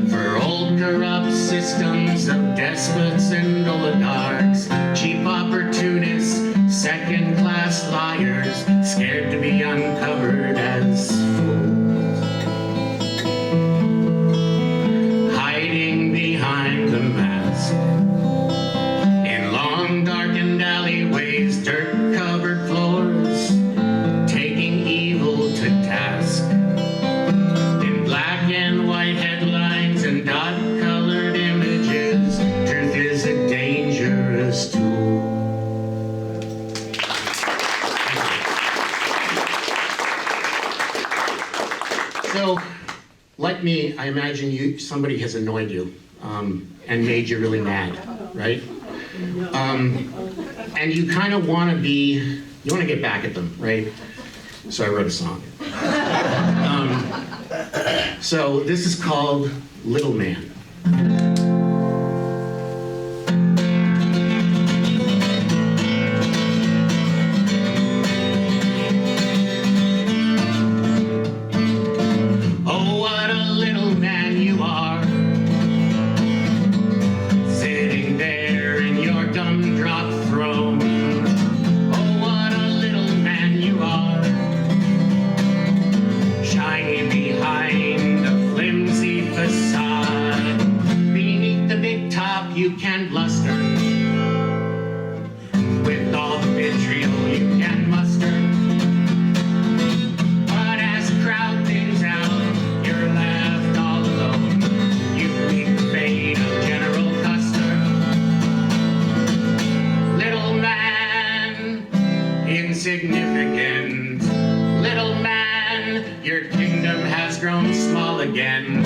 for old corrupt systems of despots and oligarchs, cheap opportunists, second-class liars, scared to be uncovered as fools. Hiding behind the mask, in long darkened alleyways, dirt-covered floors, taking evil to task. In black and white headlines and dot-colored images, truth is a dangerous tool. So, like me, I imagine somebody has annoyed you and made you really mad, right? And you kind of want to get back at them, right? So I wrote a song. So this is called Little Man. Oh, what a little man you are, sitting there in your gumdrop throne. Oh, what a little man you are, shiny behind a flimsy facade. Beneath the big top you can bluster, with all the vitriol you can muster. But as the crowd thins out, you're left all alone. You meet the fate of General Custer. Little man, insignificant. Little man, your kingdom has grown small again.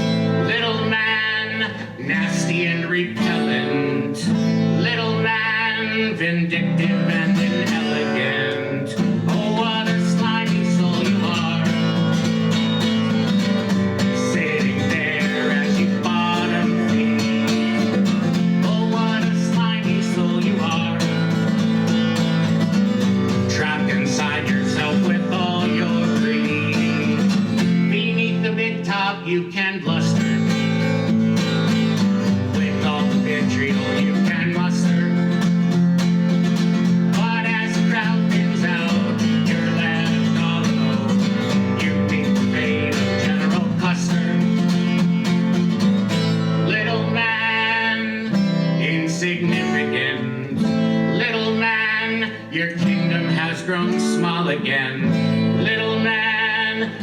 Little man, nasty and repellent. Little man, vindictive and inelegant. Oh, what a slimy soul you are, sitting there as you bottom feed. Oh, what a slimy soul you are, trapped inside yourself with all your greed. Beneath the big top you can bluster, with all the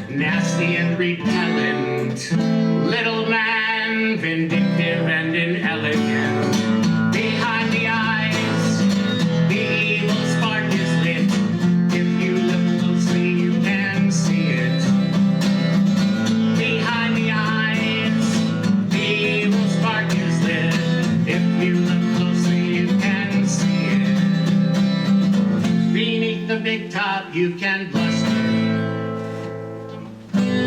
nasty and repellent. Little man, vindictive and inelegant. Behind the eyes, the evil spark is lit. If you look closely, you can see it. Behind the eyes, the evil spark is lit. If you look closely, you can see it. Beneath the big top, you can bluster.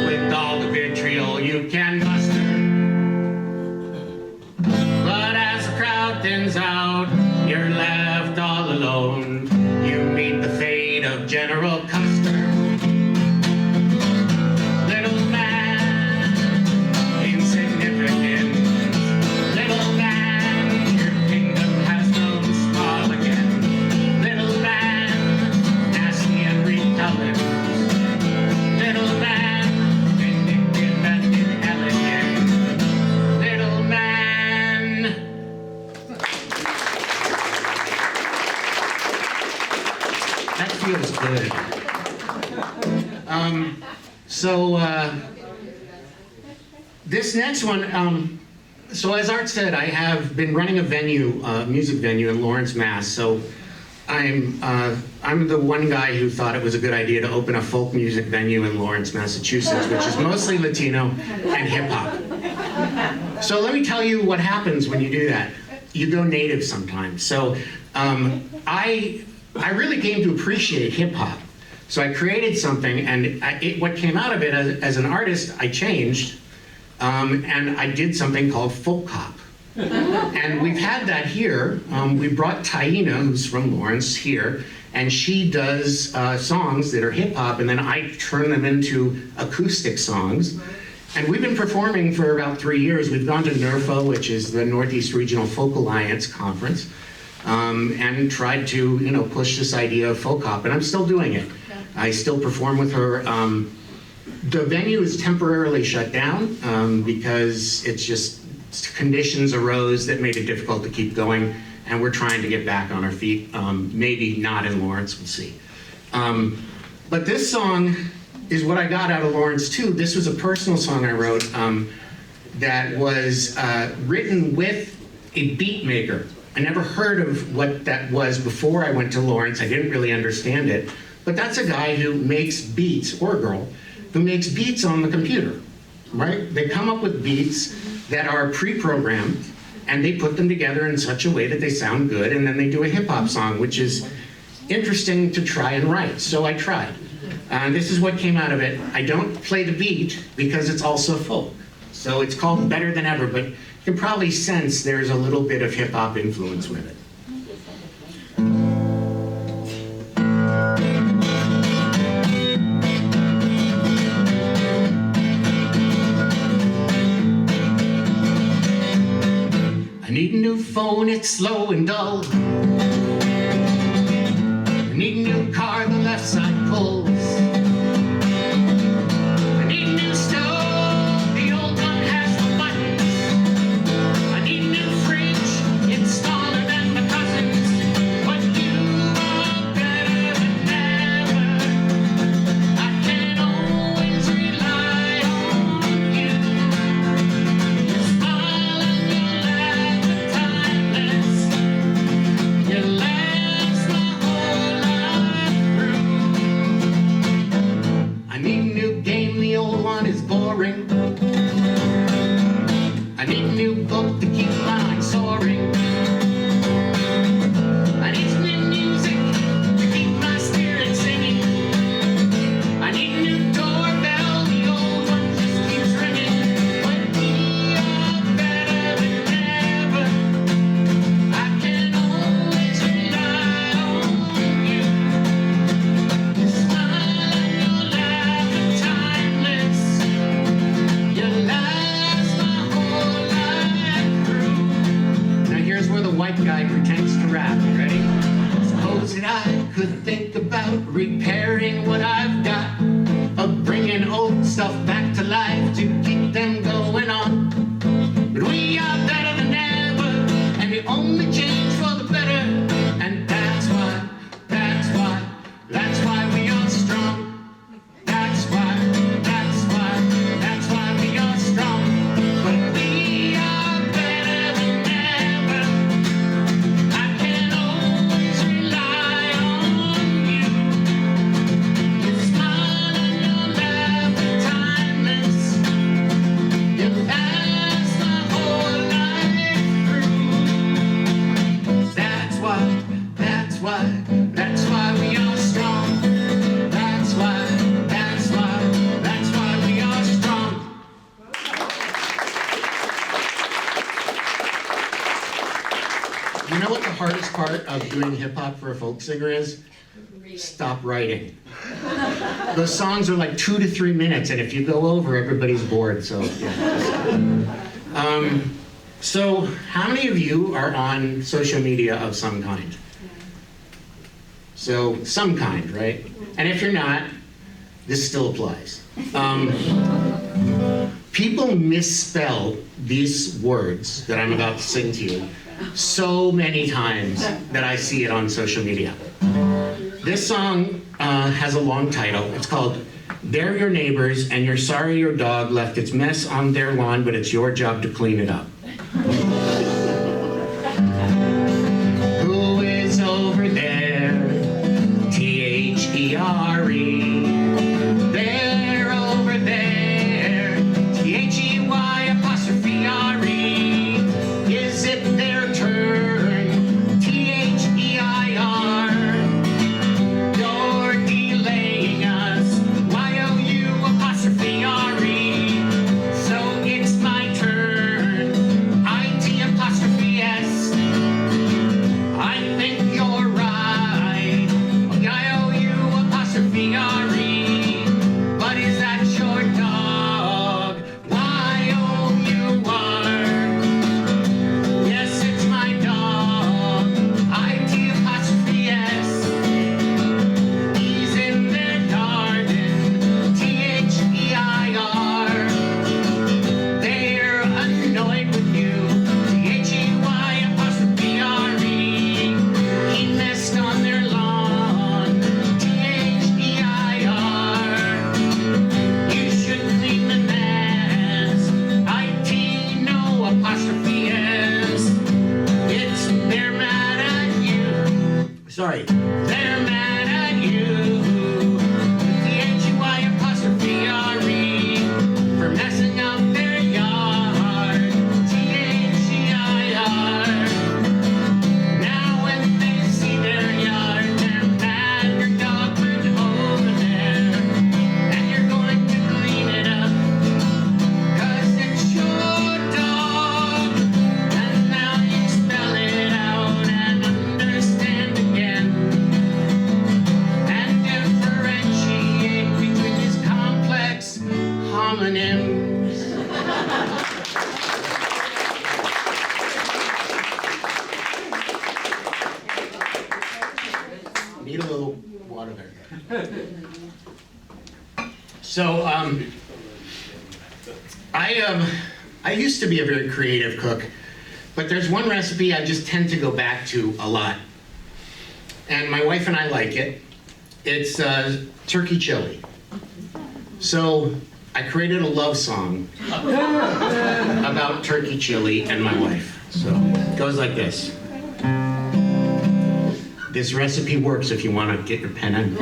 With all the vitriol you can muster. But as the crowd thins out, you're left all alone. You meet the fate of General Custer. Little man, insignificant. Little man, your kingdom has no small again. Little man, nasty and repellent. Little man, vindictive and inelegant. Little man. That feels good. This next one, so as Art said, I have been running a venue, music venue in Lawrence, Mass. So I'm the one guy who thought it was a good idea to open a folk music venue in Lawrence, Massachusetts, which is mostly Latino and hip hop. So let me tell you what happens when you do that. You go native sometimes. So I really came to appreciate hip hop. So I created something, and what came out of it as an artist, I changed, and I did something called folk hop. And we've had that here. We brought Taina, who's from Lawrence, here, and she does songs that are hip hop, and then I turn them into acoustic songs. And we've been performing for about 3 years. We've gone to NERFA, which is the Northeast Regional Folk Alliance Conference, and tried to, push this idea of folk hop, and I'm still doing it. I still perform with her. The venue is temporarily shut down because it's just conditions arose that made it difficult to keep going, and we're trying to get back on our feet. Maybe not in Lawrence, we'll see. But this song is what I got out of Lawrence too. This was a personal song I wrote that was written with a beat maker. I never heard of what that was before I went to Lawrence. I didn't really understand it. But that's a guy who makes beats, or a girl, who makes beats on the computer, right? They come up with beats that are pre-programmed, and they put them together in such a way that they sound good, and then they do a hip-hop song, which is interesting to try and write. So I tried. This is what came out of it. I don't play the beat because it's also folk. So it's called Better Than Ever, but you can probably sense there's a little bit of hip-hop influence with it. I need a new phone, it's slow and dull. I need a new car, the left side pulls. I need a new stove, the old one has the buttons. I need a new fridge, it's taller than my cousin's. But you are better than ever. I can always rely on you. Your smile and your laughter timeless. You last my whole life through. I need a new game, the old one is boring. I need a new book to keep my mind soaring. I need some new music to keep my spirit singing. I need a new doorbell, the old one just keeps ringing. But we are better than ever. I can always rely on you. Your smile and your laughter timeless. You last my whole life through. Now here's where the white guy pretends to rap. Ready? Suppose that I could think about repairing what I've got, of bringing old stuff back to life to keep them going on. But we are better than ever, and we only change for the better. And that's why we are strong. That's why part of doing hip hop for a folk singer is? Stop writing. Those songs are like 2 to 3 minutes, and if you go over, everybody's bored, so yeah. So how many of you are on social media of some kind? So some kind, right? And if you're not, this still applies. People misspell these words that I'm about to sing to you so many times that I see it on social media. This song has a long title. It's called "They're Your Neighbors and You're Sorry Your Dog Left Its Mess on Their Lawn, but It's Your Job to Clean It Up." Who is over there? T-H-E-R-E. They're over there. T-H-E-Y''R-E. Is it their turn? T-H-E-I-R. You're delaying us. Y-O-U''R-E. So it's my turn. I-T''S. I think you're right. Y-O-U''R-E. But is that your dog? Y-O-U-R. Yes, it's my dog. I-T''S. He's in their garden. T-H-E-I-R. They're annoyed with you. T-H-E-Y''R-E. He messed on their lawn. T-H-E-I-R. You should clean the mess. I-T, no apostrophe S. It's they're mad at you. Sorry, they're mad at you. T-H-E-Y''R-E. For messing up their yard. T-H-E-I-R. Now when they see their yard, they're mad your dog went over there. And you're going to clean it up. 'Cause it's your dog. And now you spell it out and understand again. And differentiate between these complex homonyms. Need a little water there. So, I used to be a very creative cook, but there's one recipe I just tend to go back to a lot. And my wife and I like it. It's turkey chili. So I created a love song about turkey chili and my wife. So it goes like this. This recipe works if you want to get your pen in.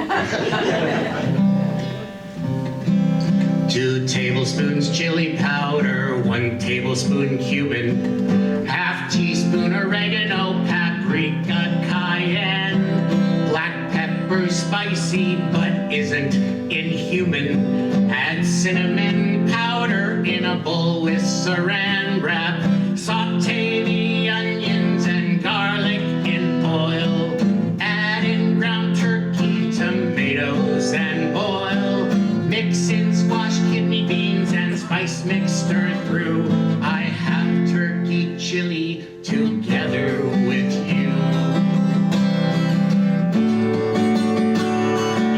2 tablespoons chili powder, 1 tablespoon cumin, half teaspoon oregano, paprika, cayenne, black pepper, spicy but isn't inhuman. Add cinnamon powder in a bowl with saran wrap. Saute the onions and garlic in oil. Add in ground turkey, tomatoes, and boil. Mix in squash, kidney beans, and spice mix, stir through. I have turkey chili together with you.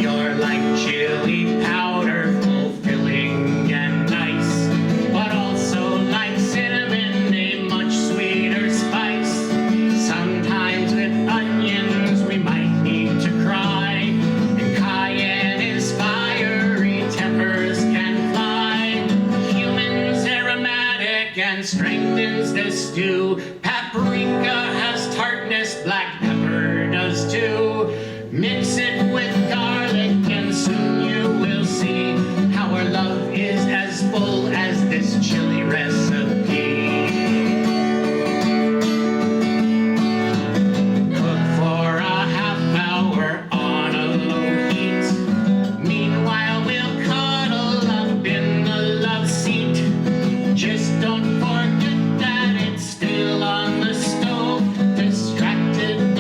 You're like chili powder, fulfilling and nice, but also like cinnamon, a much sweeter spice. Sometimes with onions we might need to cry, and cayenne is fiery, tempers can fly. Cumin's aromatic and strengthens the stew. Paprika has tartness, black pepper does too. Mix it with garlic and soon you will see how our love is as full as this chili recipe. Cook for a half hour on a low heat. Meanwhile we'll cuddle up in the love seat. Just don't forget that it's still on the stove. Distracted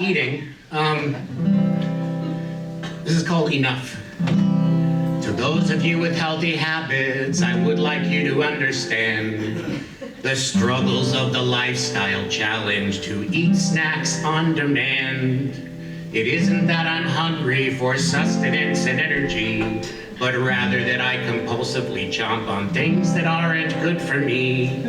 eating. This is called Enough. To those of you with healthy habits, I would like you to understand the struggles of the lifestyle challenge to eat snacks on demand. It isn't that I'm hungry for sustenance and energy, but rather that I compulsively chomp on things that aren't good for me.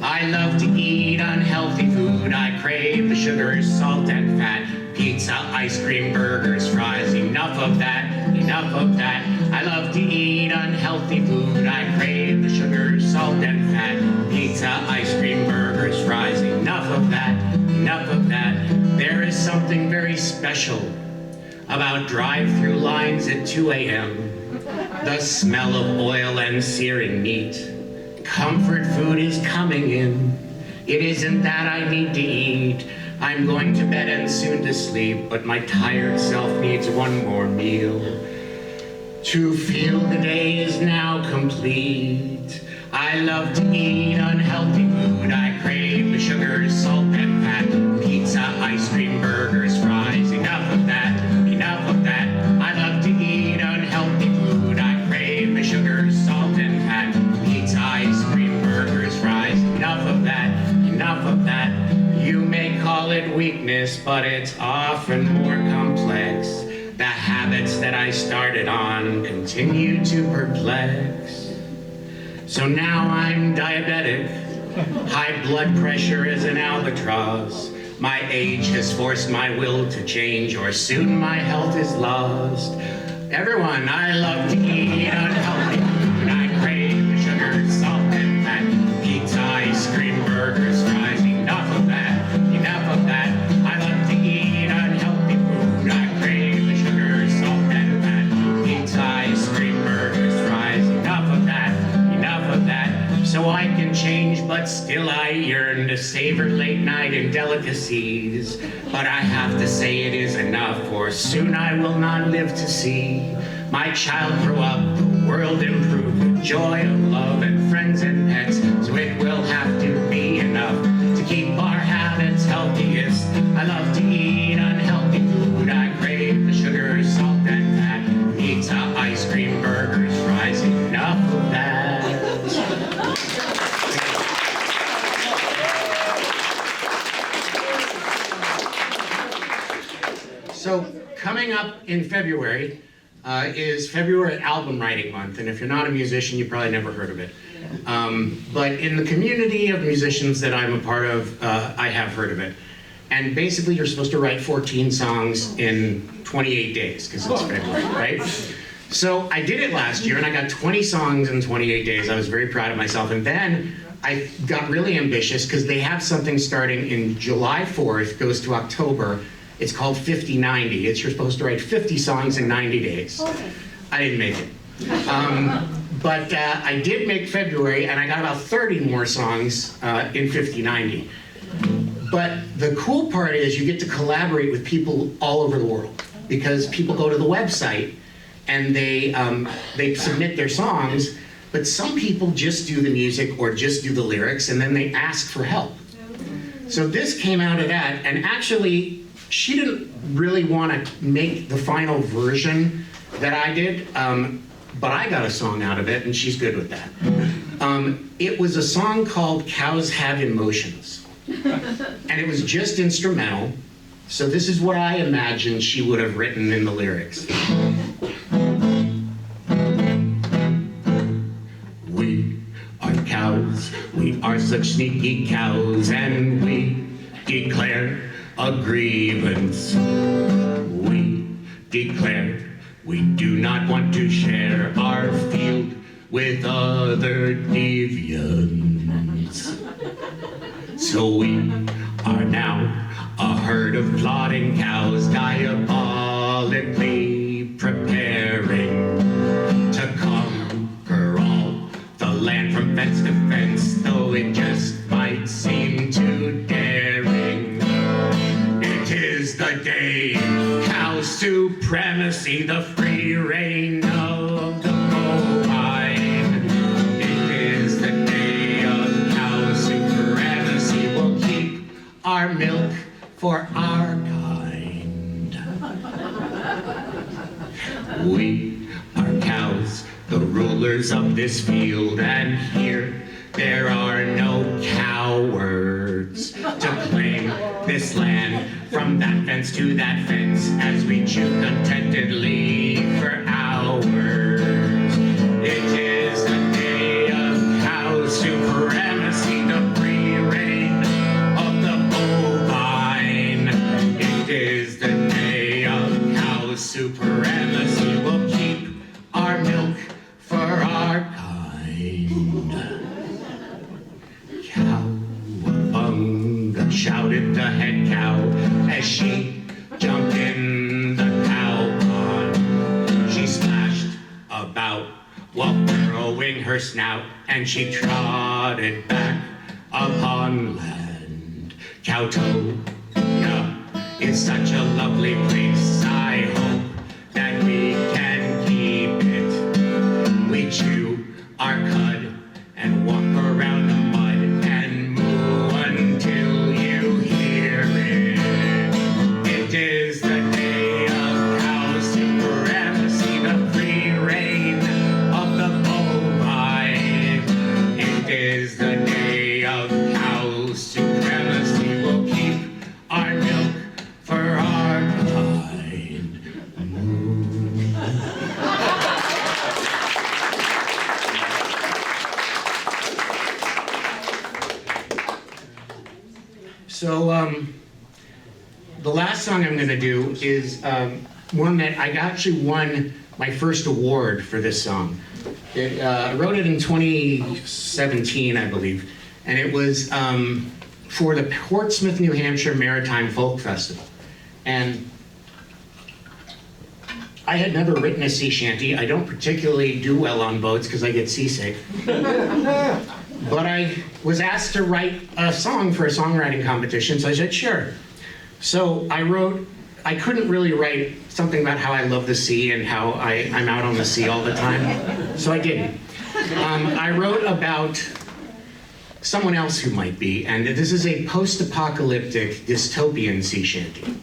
I love to eat unhealthy food. I crave the sugar, salt, and fat. Pizza, ice cream, burgers, fries. Enough of that, enough of that. I love to eat unhealthy food. I crave the sugar, salt, and fat. Pizza, ice cream, burgers, fries. Enough of that, enough of that. There is something very special about drive-through lines at 2 a.m. The smell of oil and searing meat. Comfort food is coming in. It isn't that I need to eat. I'm going to bed and soon to sleep, but my tired self needs one more meal. To feel the day is now complete. I love to eat unhealthy food. I crave the sugar, salt, and fat. Pizza, ice cream, burgers, fries. Enough of that, enough of that. I love to eat unhealthy food. I crave the sugar, salt, and fat. Pizza, ice cream, burgers, fries. Enough of that, enough of that. You may call it weakness, but it's often more complex. The habits that I started on continue to perplex. So now I'm diabetic. High blood pressure is an albatross. My age has forced my will to change, or soon my health is lost. Everyone, I love to eat unhealthy food. I crave the sugar, salt, and fat. Pizza, ice cream, burgers, fries. Enough of that, enough of that. I love to eat unhealthy food. I crave the sugar, salt, and fat. Pizza, ice cream, burgers, fries. Enough of that, enough of that. So I can change, but still I yearn to savor late night and delicacies. But I have to say it is enough, for soon I will not live to see my child grow up, the world improve with joy of love and friends and pets. So it will have to be enough to keep our habits healthiest. I love to eat unhealthy food. I crave the sugar, salt, and fat. Pizza, ice cream, burgers, fries. Enough of that. So coming up in February is February Album Writing Month, and if you're not a musician, you probably never heard of it. But in the community of musicians that I'm a part of, I have heard of it. And basically, you're supposed to write 14 songs in 28 days, because it's February, right? So I did it last year, and I got 20 songs in 28 days. I was very proud of myself. And then I got really ambitious, because they have something starting in July 4th, goes to October. It's called 50-90. It's you're supposed to write 50 songs in 90 days. I didn't make it. But I did make February, and I got about 30 more songs in 50-90. But the cool part is you get to collaborate with people all over the world, because people go to the website and they submit their songs, but some people just do the music or just do the lyrics, and then they ask for help. So this came out of that, and actually, she didn't really want to make the final version that I did, but I got a song out of it, and she's good with that. It was a song called Cows Have Emotions, and it was just instrumental, so this is what I imagined she would have written in the lyrics. We are cows, we are such sneaky cows, and we declare a grievance. We declare we do not want to share our field with other deviants. So we are now a herd of plotting cows, diabolically preparing to conquer all the land from fence to fence, though it just might seem too daring. It is the day, cow supremacy, the free reign of the bovine. It is the day of cow supremacy. We'll keep our milk for our We are cows, the rulers of this field, and here there are no cowards to claim this land from that fence to that fence as we chew contentedly for hours. It is a day of cow supremacy, the free reign of the bovine. It is the day of cow supremacy. We'll keep our milk for our kind. Cowabunga, shouted the head cow as she jumped in the cow pond. She splashed about while furrowing her snout, and she trotted back upon land. Cowtopia is such a lovely place. I hope that we can keep it. We chew our cud and walk around the mud and moo until you hear it. It is the day of cow supremacy, the free reign of the bovine. It is the day of cow supremacy. We'll keep our milk for our kind. So the last song I'm going to do is one that I actually won my first award for this song. I wrote it in 2017, I believe, and it was for the Portsmouth, New Hampshire Maritime Folk Festival. And I had never written a sea shanty. I don't particularly do well on boats because I get seasick. But I was asked to write a song for a songwriting competition, so I said, sure. So I couldn't really write something about how I love the sea and how I'm out on the sea all the time, so I didn't. I wrote about someone else who might be, and this is a post-apocalyptic dystopian sea shanty.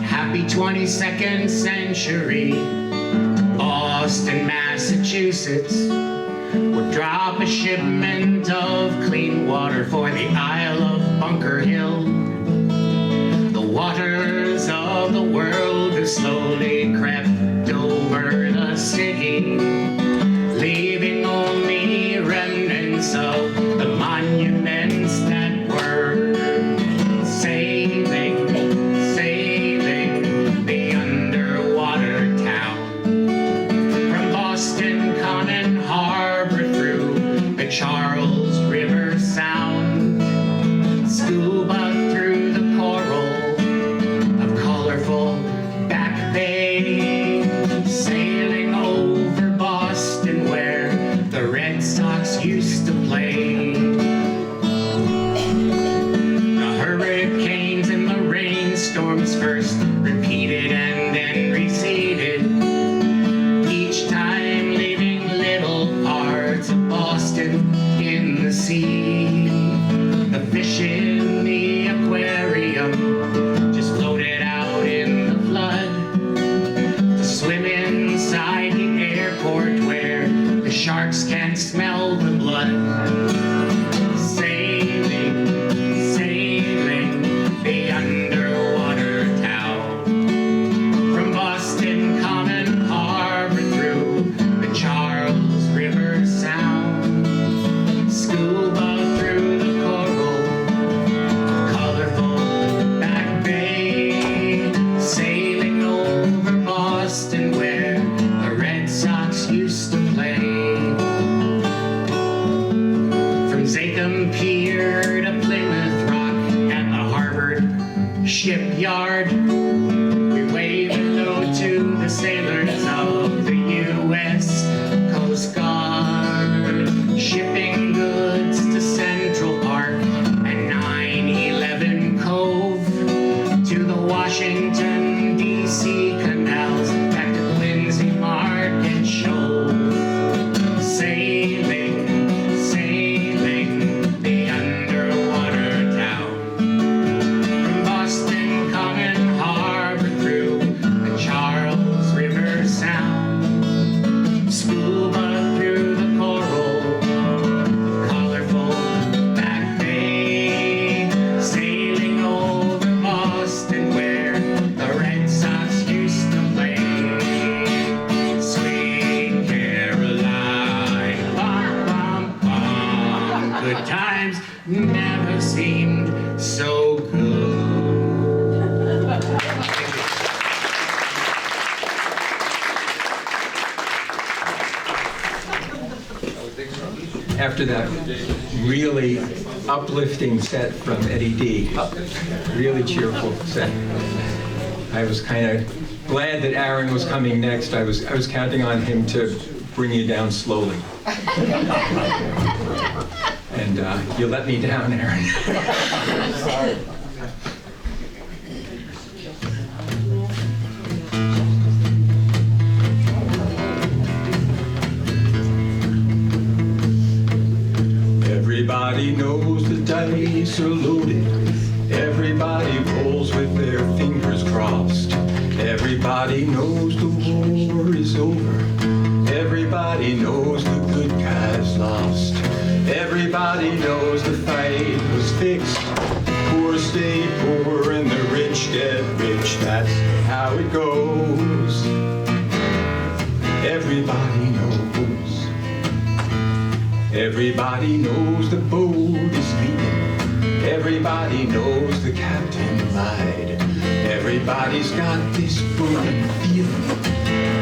Happy 22nd century, Boston, Massachusetts would drop a shipment of clean water for the Isle of Bunker Hill. The waters of the world have slowly crept over the city, leaving only remnants of the monuments that were sailing the underwater town. From Boston Common Harbor through the Charles River Sound, scuba through the coral of colorful Back Bay, sailing over Boston where the Red Sox used to play. The hurricanes and the rainstorms first repeated and then receded, each time leaving little parts of Boston in the sea. The fish in the aquarium just floated out in the flood to swim inside the airport where the sharks can't smell the blood. Sailing the underwater town. From Boston Common Harbor through the Charles River Sound, scuba through the coral, colorful Back Bay, sailing over Boston where the Red Sox used to play. after that really uplifting set from Eddie Dee. Really cheerful set. I was kind of glad that Aaron was coming next. I was counting on him to bring you down slowly. And you let me down, Aaron. Sorry. Everybody knows the dice are loaded. Everybody rolls with their fingers crossed. Everybody knows the war is over. Everybody knows the good guys lost. Everybody knows the fight was fixed. Poor stay poor and the rich get rich. That's how it goes. Everybody knows. Everybody knows the boat is leaving. Everybody knows the captain lied. Everybody's got this burning feeling,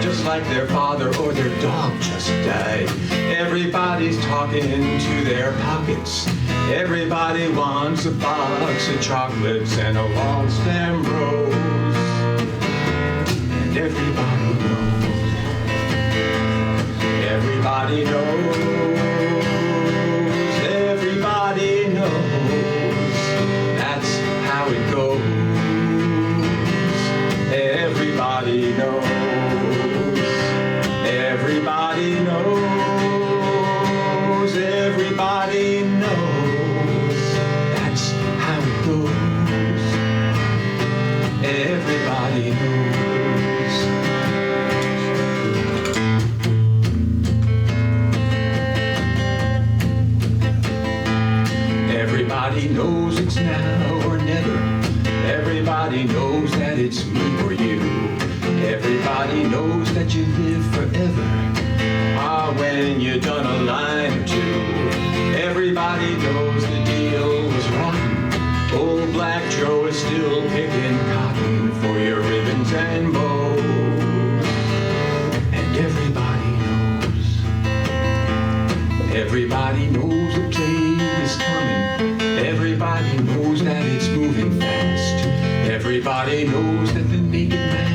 just like their father or their dog just died. Everybody's talking to their pockets. Everybody wants a box of chocolates and a long stem rose. And everybody knows. Everybody knows. Everybody knows. That's how it goes. Everybody knows. Everybody knows. Everybody knows. That's how it goes. Everybody knows. Everybody knows it's now or never. Everybody knows that it's me or you. Everybody knows that you live forever. Ah, when you've done a line or two. Everybody knows the deal was rotten. Old Black Joe is still picking cotton for your ribbons and bows. And everybody knows. Everybody knows the plague is coming. Everybody knows that it's moving fast. Everybody knows that the naked man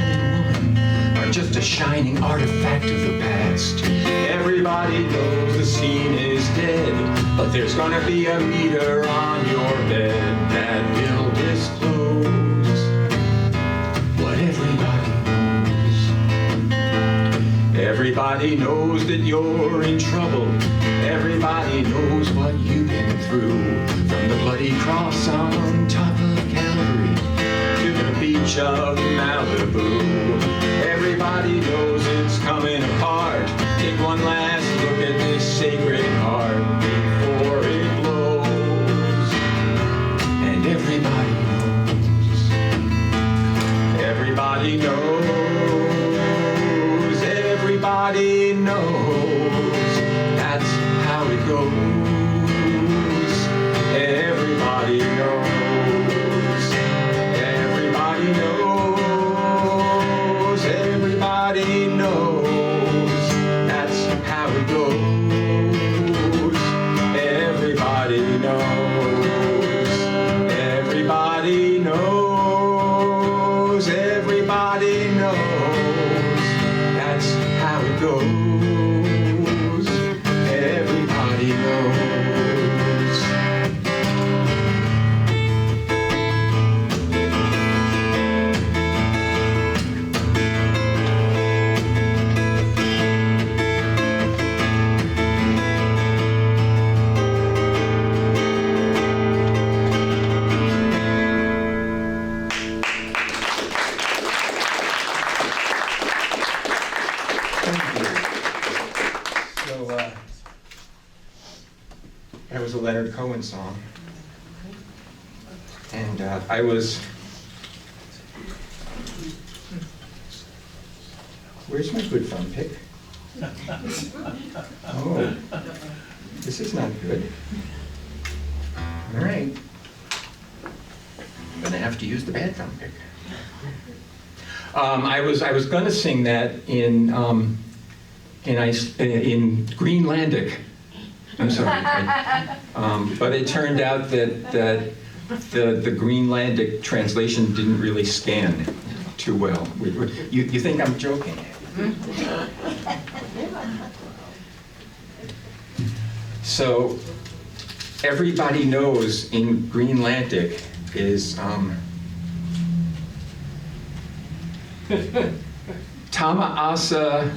and woman are just a shining artifact of the past. Everybody knows the scene is dead, but there's gonna be a meter on your bed that will disclose what everybody knows. Everybody knows that you're in trouble. Everybody knows what you've been through. From the bloody cross on top of Calvary to the beach of Malibu. Everybody knows it's coming apart. Take one last look at this sacred heart before it blows. And everybody knows. Everybody knows. Everybody knows. That's how it goes. Everybody knows. Everybody knows. Everybody knows. That's how it goes. Everybody knows. Everybody knows. Everybody knows. That's how it goes. Everybody knows. So, that was a Leonard Cohen song. And I was... Where's my good thumb pick? Oh, this is not good. All right. I'm gonna have to use the bad thumb pick. I was gonna sing that in Greenlandic, I'm sorry. But it turned out that the Greenlandic translation didn't really scan too well. You think I'm joking? So everybody knows in Greenlandic is Tama Asa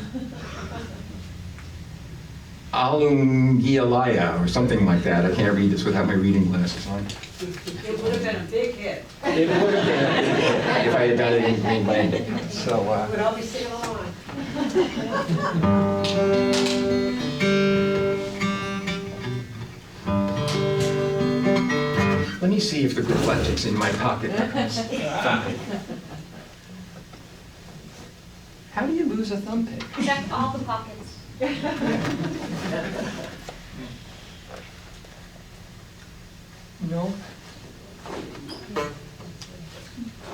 Alungialaya or something like that. I can't read this without my reading glasses on. It would have been a big hit. It would have been a big hit if I had done it in Greenlandic. So, We'd all be singing along. let me see if the Greenlandic's in my pocket. How do you lose a thumb pick? Check all the pockets. No.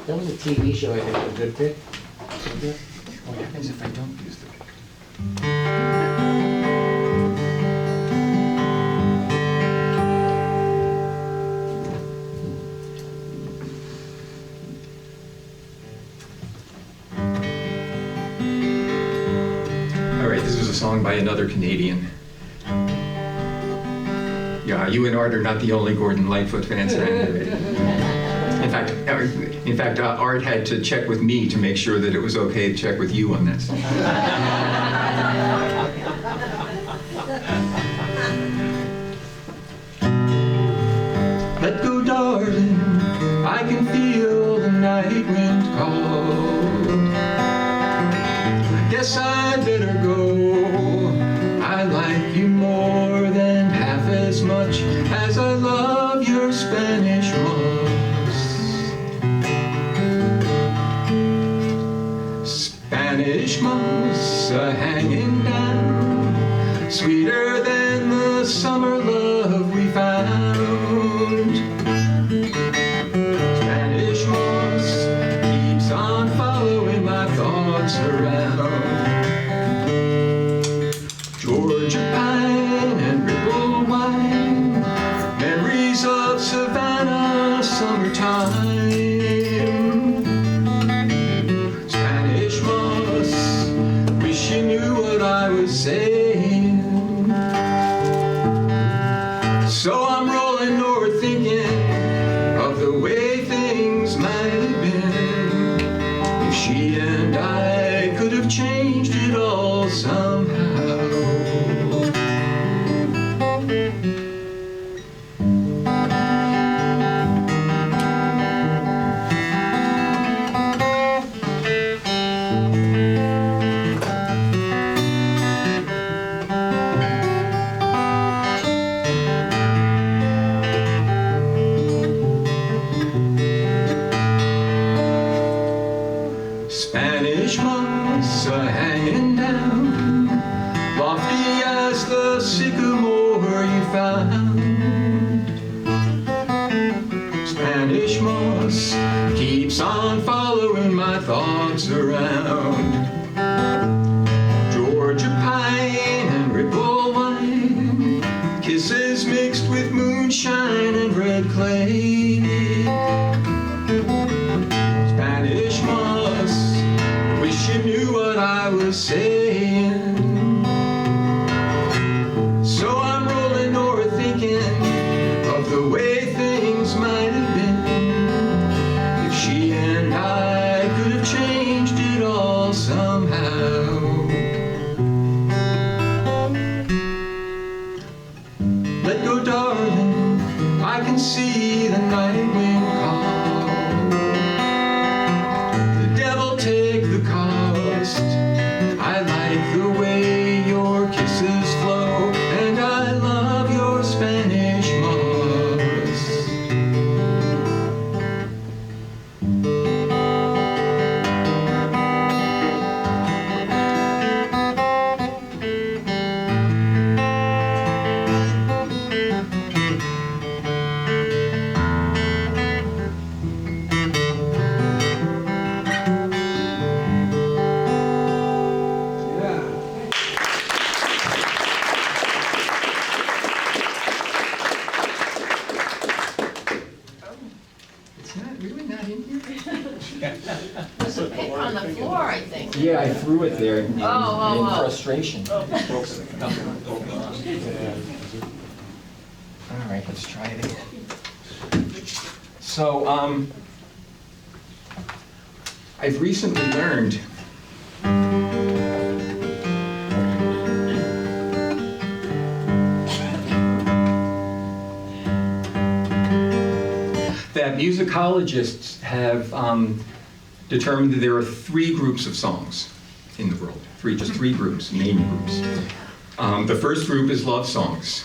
That was a TV show, I think, a good pick. What happens if I don't use the pick? All right, this was a song by another Canadian. Yeah, you and Art are not the only Gordon Lightfoot fans around here. In fact, Art had to check with me to make sure that it was okay to check with you on that song. Let go, darling, I can feel the night wind call. I guess I'd better go. I like you more than half as much as I love your Spanish moss. Spanish moss hanging down, sweeter than the summer love we found. Spanish moss keeps on following my thoughts around. Georgia pine and ripple wine, memories of Savannah summertime. Spanish moss, wish you knew what I was saying. So I'm rolling north thinking of the way things might have been if she and I could have changed it all somehow. Spanish moss hanging down, lofty as the sycamore you found. Spanish moss keeps on following my thoughts around. Georgia pine and ripple wine, kisses mixed with moonshine and red clay. Spanish moss, wish you knew what I was saying. So I'm rolling north thinking Yeah, I threw it there in oh. frustration. All right, let's try it again. So, I've recently learned that musicologists have determined that there are 3 groups of songs in the world. Just three groups, main groups. The first group is love songs.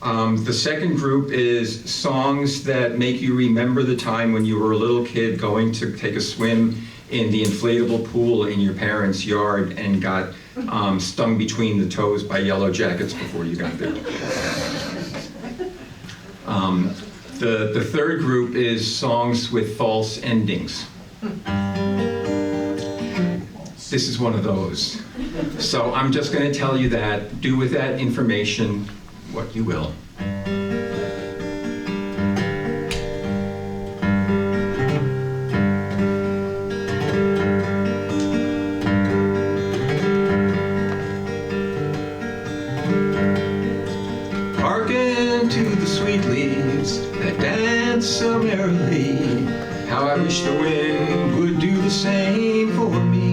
The second group is songs that make you remember the time when you were a little kid going to take a swim in the inflatable pool in your parents' yard and got stung between the toes by yellow jackets before you got there. The third group is songs with false endings. This is one of those. So I'm just going to tell you that. Do with that information what you will. Hearken to the sweet leaves that dance so merrily. How I wish the wind would do the same for me.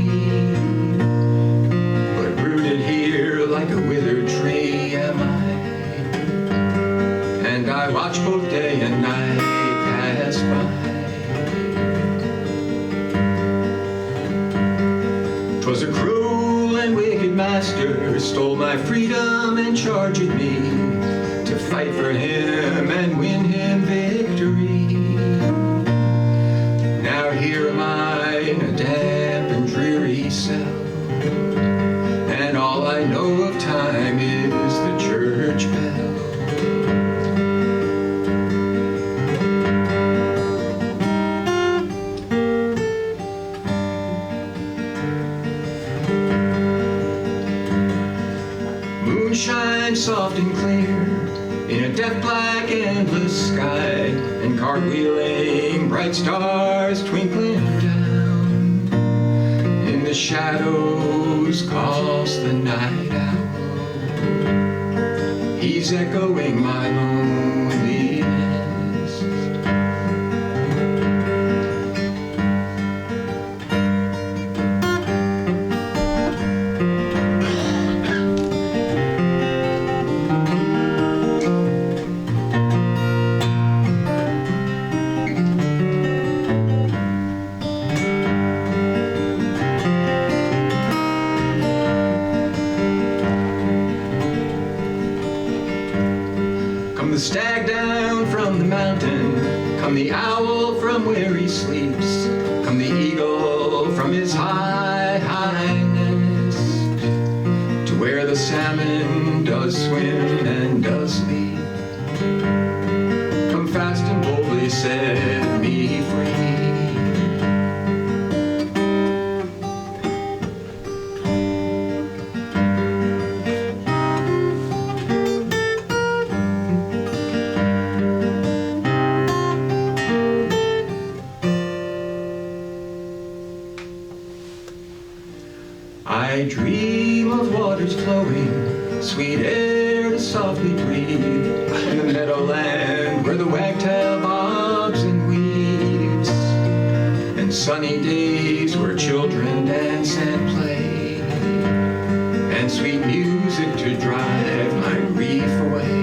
But rooted here like a withered tree am I, and I watch both day and night pass by. 'Twas a cruel and wicked master stole my freedom and charged me to fight for him and win him victory. Now here am I in a damp and dreary cell, and all I know of time is the church bell. Moon shines soft and clear in a death black endless sky, and cartwheeling bright stars twinkling down. In the shadows calls the night owl. He's echoing my loneliness. Come the stag down from the mountain, come the owl from where he sleeps, come the eagle from his high, high nest, to where the salmon does swim and does leap. Come fast and boldly set me free. I dream of waters flowing, sweet air to softly breathe, in the meadowland where the wagtail bobs and weaves, and sunny days where children dance and play, and sweet music to drive my grief away.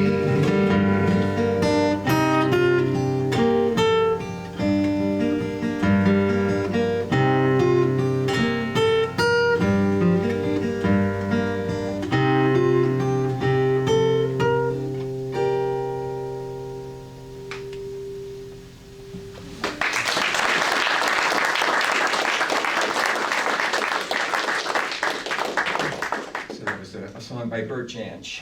So that was a song by Bert Jansch.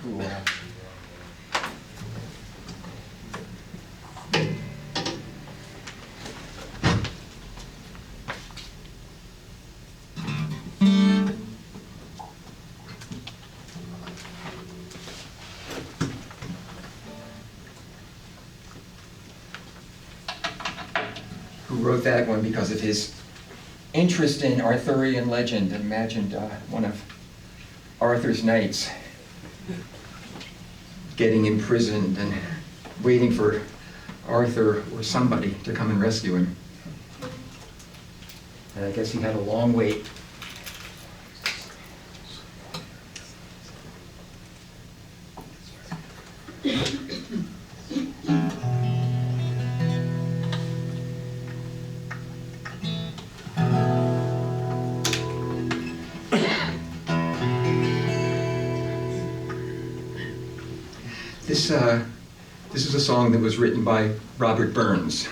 Who, wrote that one because of his interest in Arthurian legend. Imagined one of Arthur's knights getting imprisoned and waiting for Arthur or somebody to come and rescue him. And I guess he had a long wait. This is a song that was written by Robert Burns.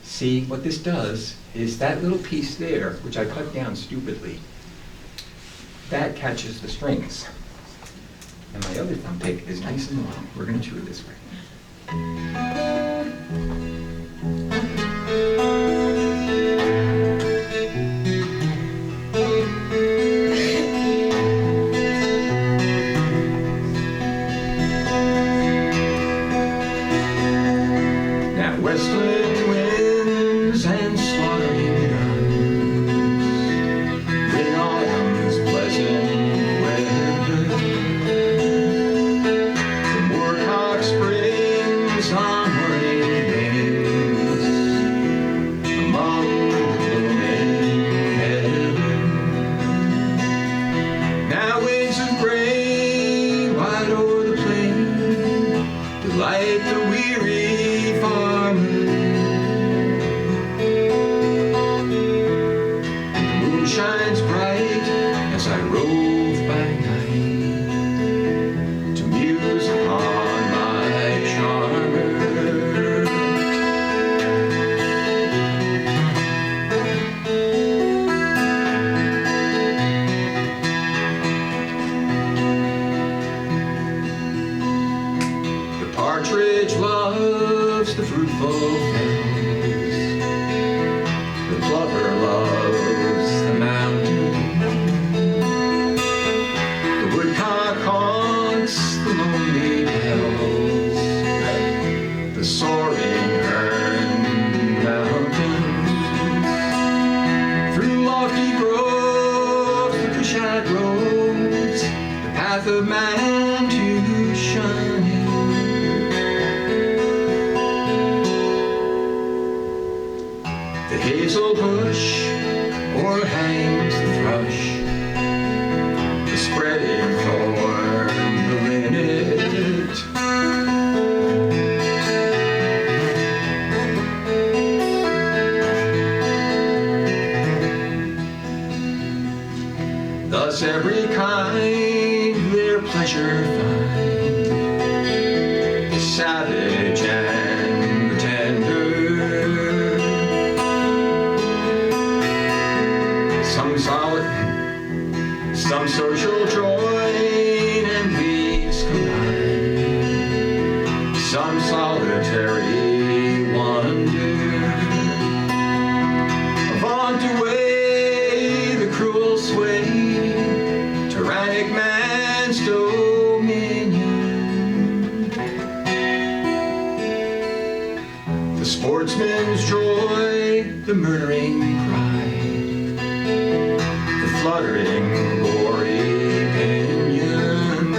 See, what this does is that little piece there, which I cut down stupidly, that catches the strings. And my other thumb pick is nice and long. We're going to chew it this way. Now, westland winds and slaughtering guns bring autumn's pleasant weather. The moorcock springs on whirling wings among the blooming heather. Now winds of grain wide o'er the plain delight the weary farmer. The moon shines bright as I rove by night to muse upon my charmer. The partridge loves the fruitful fells. The plover loves the mountain. The woodcock haunts the lonely dells. The soaring hern mountains. Through lofty groves the cushat roves, the path of man to shun. The hazel bush o'erhangs the thrush, the spreading thorn, the linnet. Thus every kind their pleasure find, the savage and the tender. Some social join and leaves combine, some solitary wonder. Avaunt away the cruel sway, tyrannic man's dominion. The sportsman's joy, the murdering pride, the fluttering glory pinion.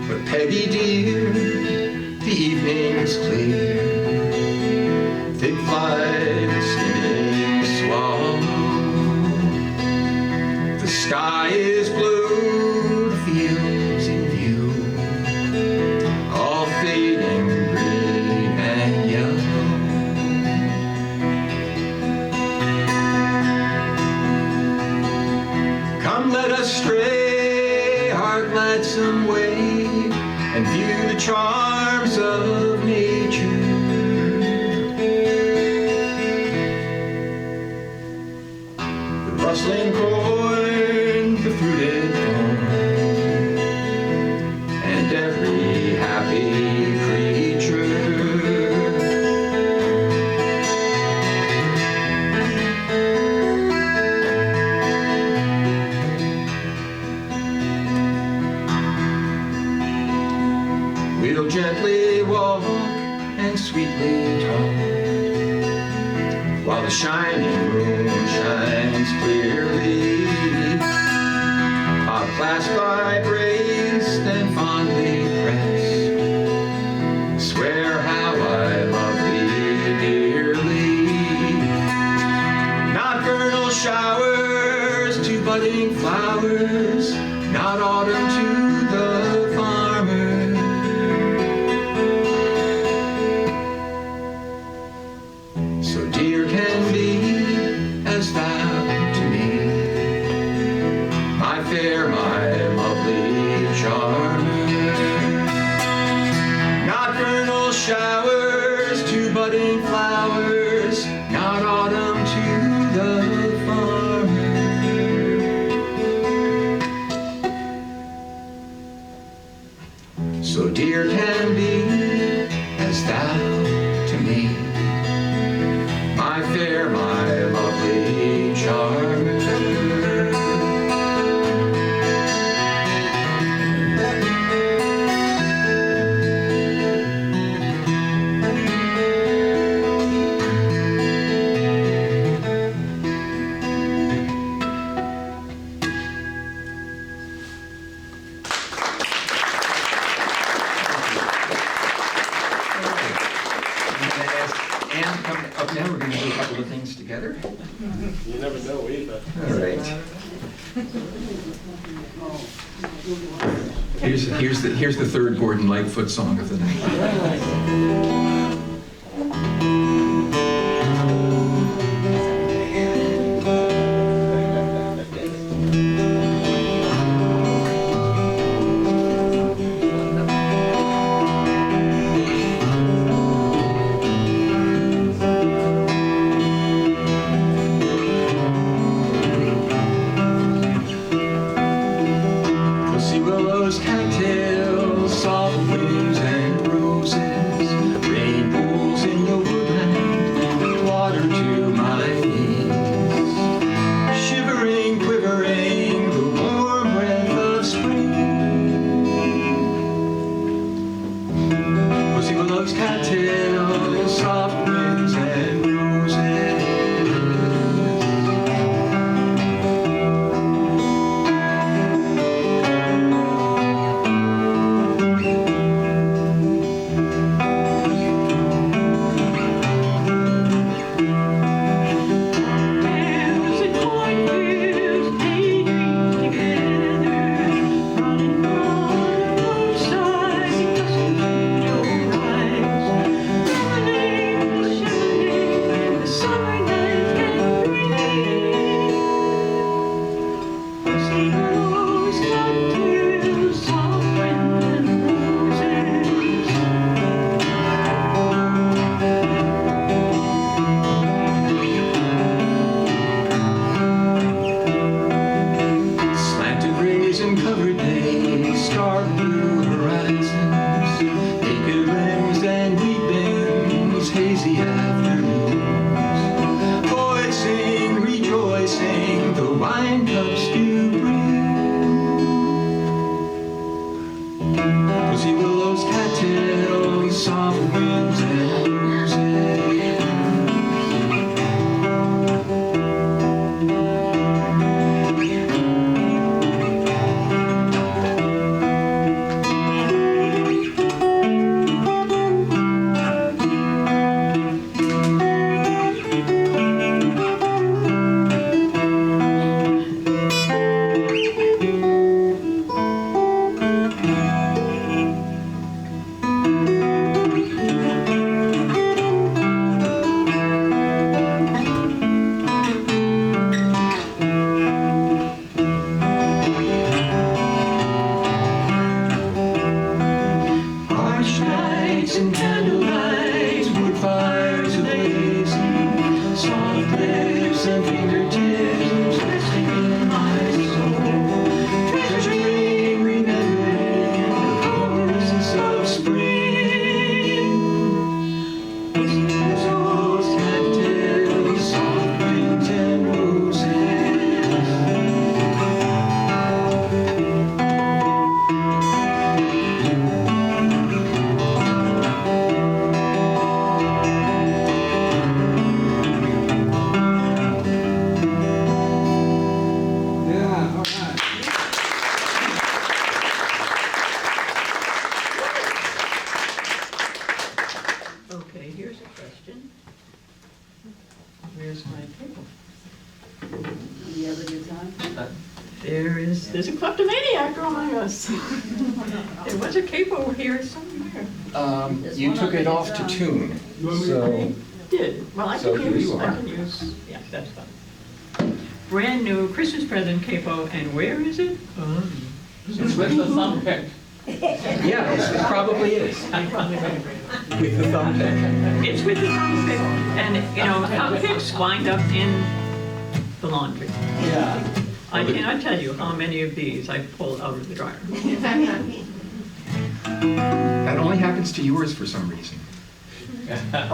But Peggy dear, the evening's clear, thick flight the skimming swallow. The sky is blue, the fields in view, all fading green and yellow. Come let us stray our gladsome way and view the charms of nature. while the shining moon shines clearly. Our clasp I braced and fondly pressed, swear how I love thee dearly. Not vernal showers to budding flowers, not autumn to the farmer. So dear can be as thou to me, my fair, my lovely charmer. Not vernal showers to budding flowers, not autumn to the farmer. So dear can be as thou to me, my fair, my lovely charmer. And come up now, we're going to do a couple of things together. You never know either. All right. Here's the third Gordon Lightfoot song of the night. Pussy willows, cattails, soft winds and roses, rain pools in the woodland, water to my knees, shivering, quivering, the warm breath of spring. Pussy willows, cattails, soft winds and roses. There's a cornfield, daydream together, running on both sides, listening to your eyes, shimmering, the summer night can breathe. Pussy willows, cattails, soft wind and roses. Slanted rays and covered days, stark blue horizons, naked limbs and weepings, hazy afternoons. Poets sing, rejoicing, the wine cups do bring. Pussy willows, cattails, soft winds and roses. Harsh nights and candlelight, wood fires ablazing, soft lips and fingertips resting in my soul, treasuring, remembering the chorus of spring. Pussy willows, cattails, soft winds and roses. Where's my capo? You have a good time? There's a kleptomaniac among us. There was a capo here somewhere. You took it off to tune, so Did, well, I So can here use, you I are. can use, yeah, that's fine. Brand new Christmas present capo, and where is it? It's with the thumb pick. yeah, it probably is. I probably better. With the thumb pick. It's with the thumb pick, and, you know, thumb picks wind up in the laundry. Yeah. I cannot tell you how many of these I pulled out of the dryer. That only happens to yours for some reason. As I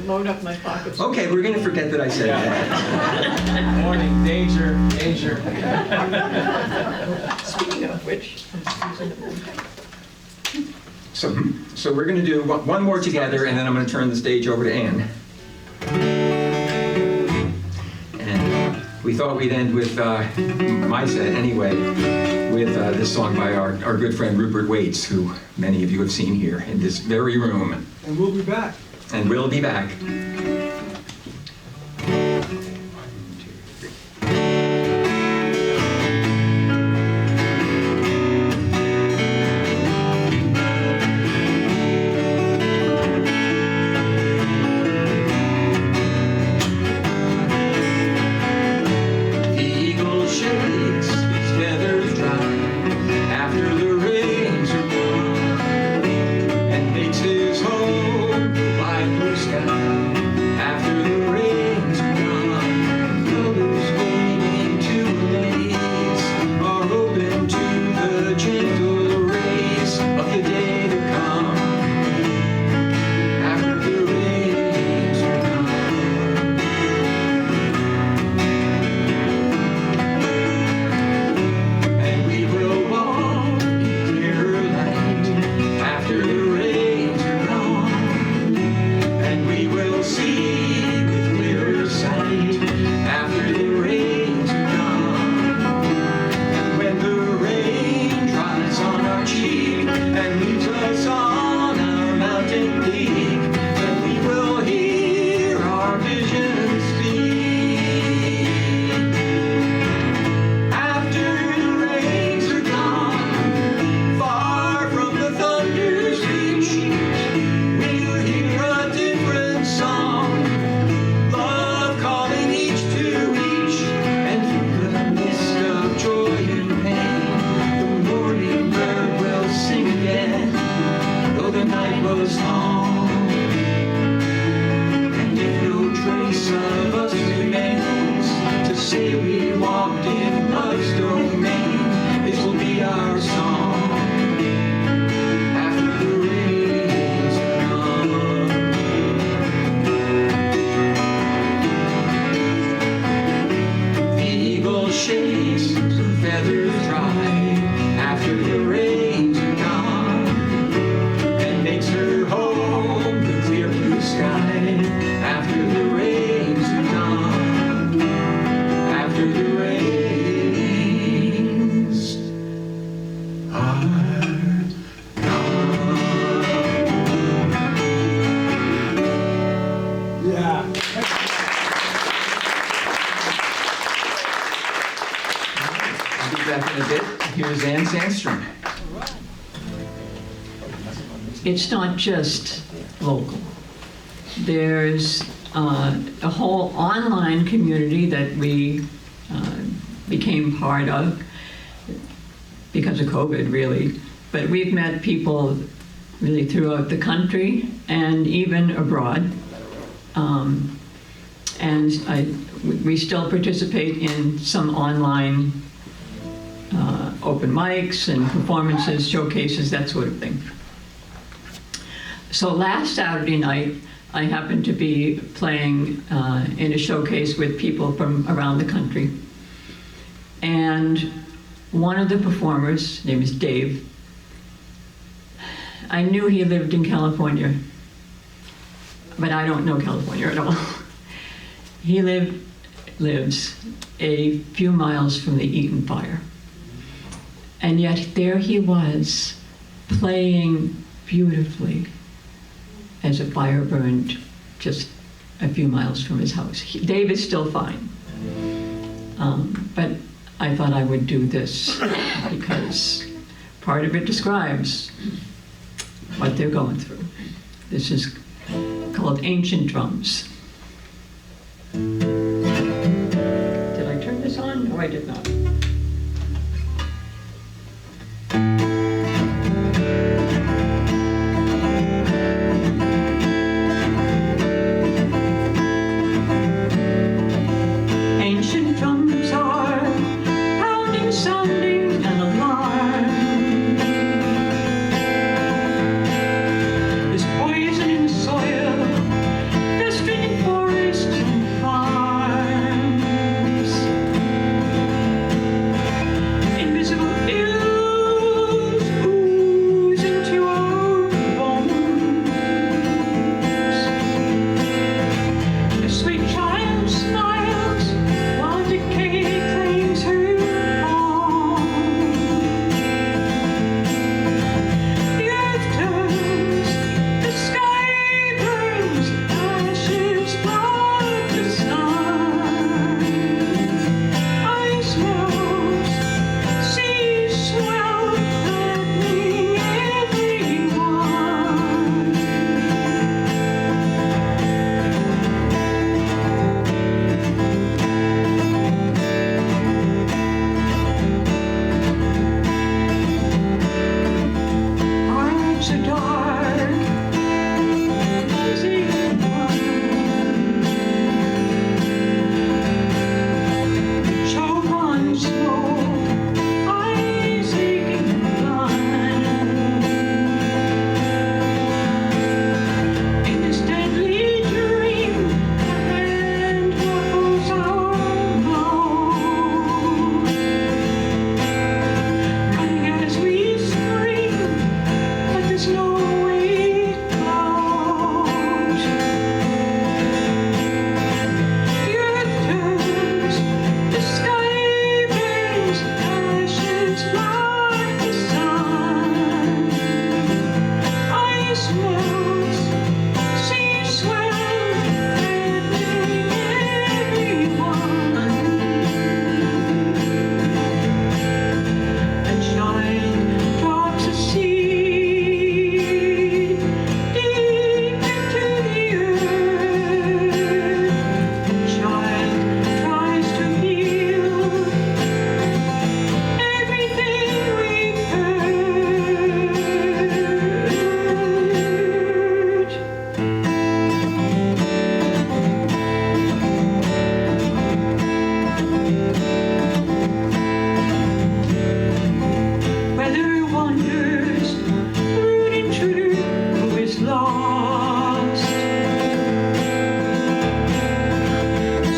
load up my pockets. Okay, we're gonna forget that I said that. Warning, danger, danger. Speaking of which, I'm using the phone. So we're gonna do one more together, and then I'm gonna turn the stage over to Ann. And we thought we'd end with my set anyway, with this song by our good friend Rupert Waits, who many of you have seen here in this very room. And we'll be back. And we'll be back. The eagle shakes his feathers dry after the rains are gone, and makes his home the wide blue sky after the rains are gone. Colors fading to a lace are open to the gentle rays of the day to come after the rains are gone. And we will walk in clearer light after the rains are gone. And we will see with clearer sight after the rains are gone. And when the rain dries on our cheek and leaves us on our mountain peak, then we will hear our visions speak. After the rains are gone, far from the thunder's reach, we'll hear a different song, love calling each to each, and through the mist of joy and pain, the morning bird will sing again, though the night was long. And if no trace of us remains to say we walked in love's domain, this will be our song after the rains are gone. The eagle shakes her feathers dry after the rains are gone, and makes her home the clear blue sky after the rains are gone, after the rains are gone. Yeah. I'll be back in a bit. Here's Ann Sandstrom. It's not just local. There's a whole online community that we became part of because of COVID, really. But we've met people really throughout the country and even abroad. We still participate in some online open mics and performances, showcases, that sort of thing. So last Saturday night, I happened to be playing in a showcase with people from around the country. And one of the performers, his name is Dave, I knew he lived in California, but I don't know California at all. He lives a few miles from the Eaton Fire. And yet there he was, playing beautifully as a fire burned just a few miles from his house. Dave is still fine. But I thought I would do this because part of it describes what they're going through. This is called Ancient Drums. Did I turn this on? No, I did not. Ancient drums are pounding, sounding an alarm. There's poison in the soil, festering in forests and farms. Invisible ills ooze into our bones. The sweet child smiles while decay claims her home. The earth turns, the sky burns, ashes flood the sun. Ice melts, seas swell, threatening everyone. Our lives are dark, easy and choke on smoke, eyes aching and blind. In this deadly dream, the hand ruffles our bones. Running as we scream, but there's no way out. The earth turns, the sky burns, ashes flood the sun. Ice melts, seas swell, threatening everyone. A child drops a seed deep into the earth. A child tries to heal everything we've hurt. Weather wanders, rude intruder who is lost.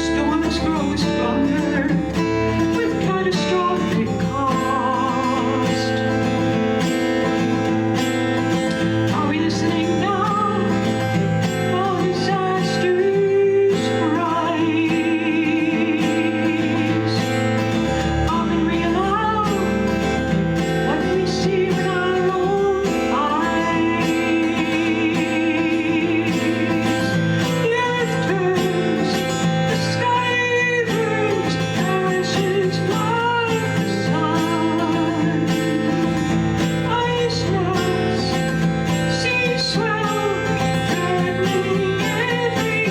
Storms grow stronger with catastrophic cost. Are we listening now while disasters rise? Or can we allow what we see with our own eyes? The earth turns, the sky burns, ashes flood the sun. Ice melts, seas swell, threatening everyone.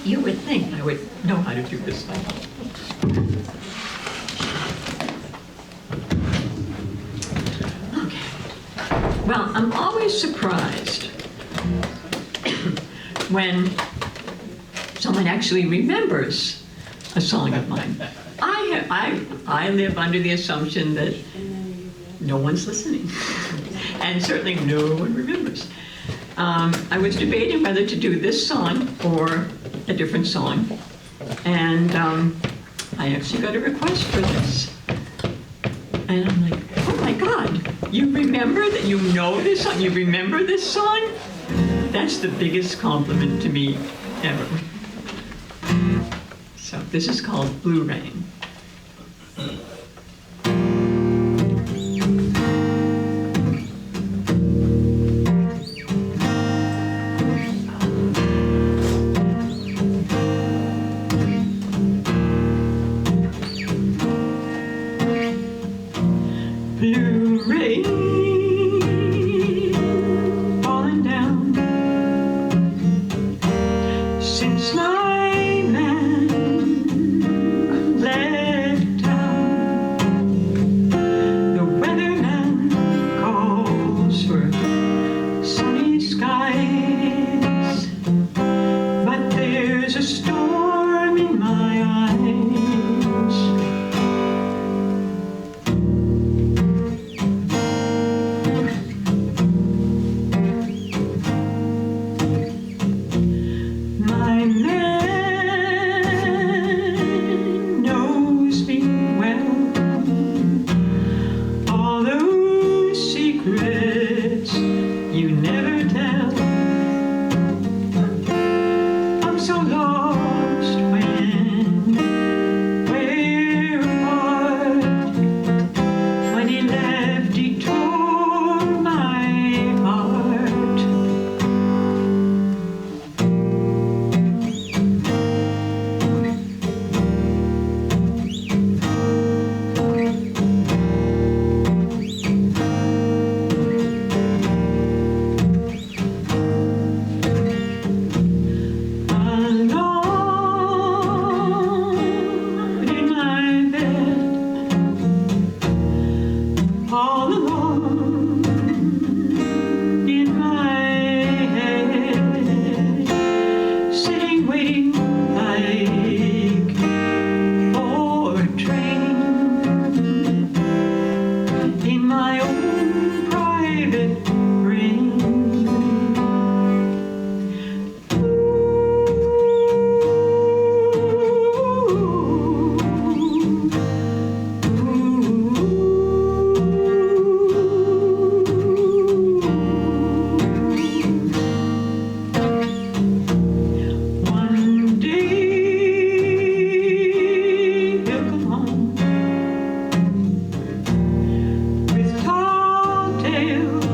You would think I would know how to do this thing. Okay. Well, I'm always surprised when someone actually remembers a song of mine. I live under the assumption that no one's listening, and certainly no one remembers. I was debating whether to do this song or a different song, And I actually got a request for this. And I'm like, oh my God, you remember that you know this song? You remember this song? That's the biggest compliment to me ever. So this is called Blue Rain. Blue rain falling down since my man left town. The weatherman calls for sunny skies, but there's a storm in my eyes. My man knows me well. All those secrets you never tell. I'm so lost when we're apart. When he left, he tore my heart. Alone in my bed, all alone in my head, sitting waiting like for a train in my own private brain. One day he'll come home with tall tales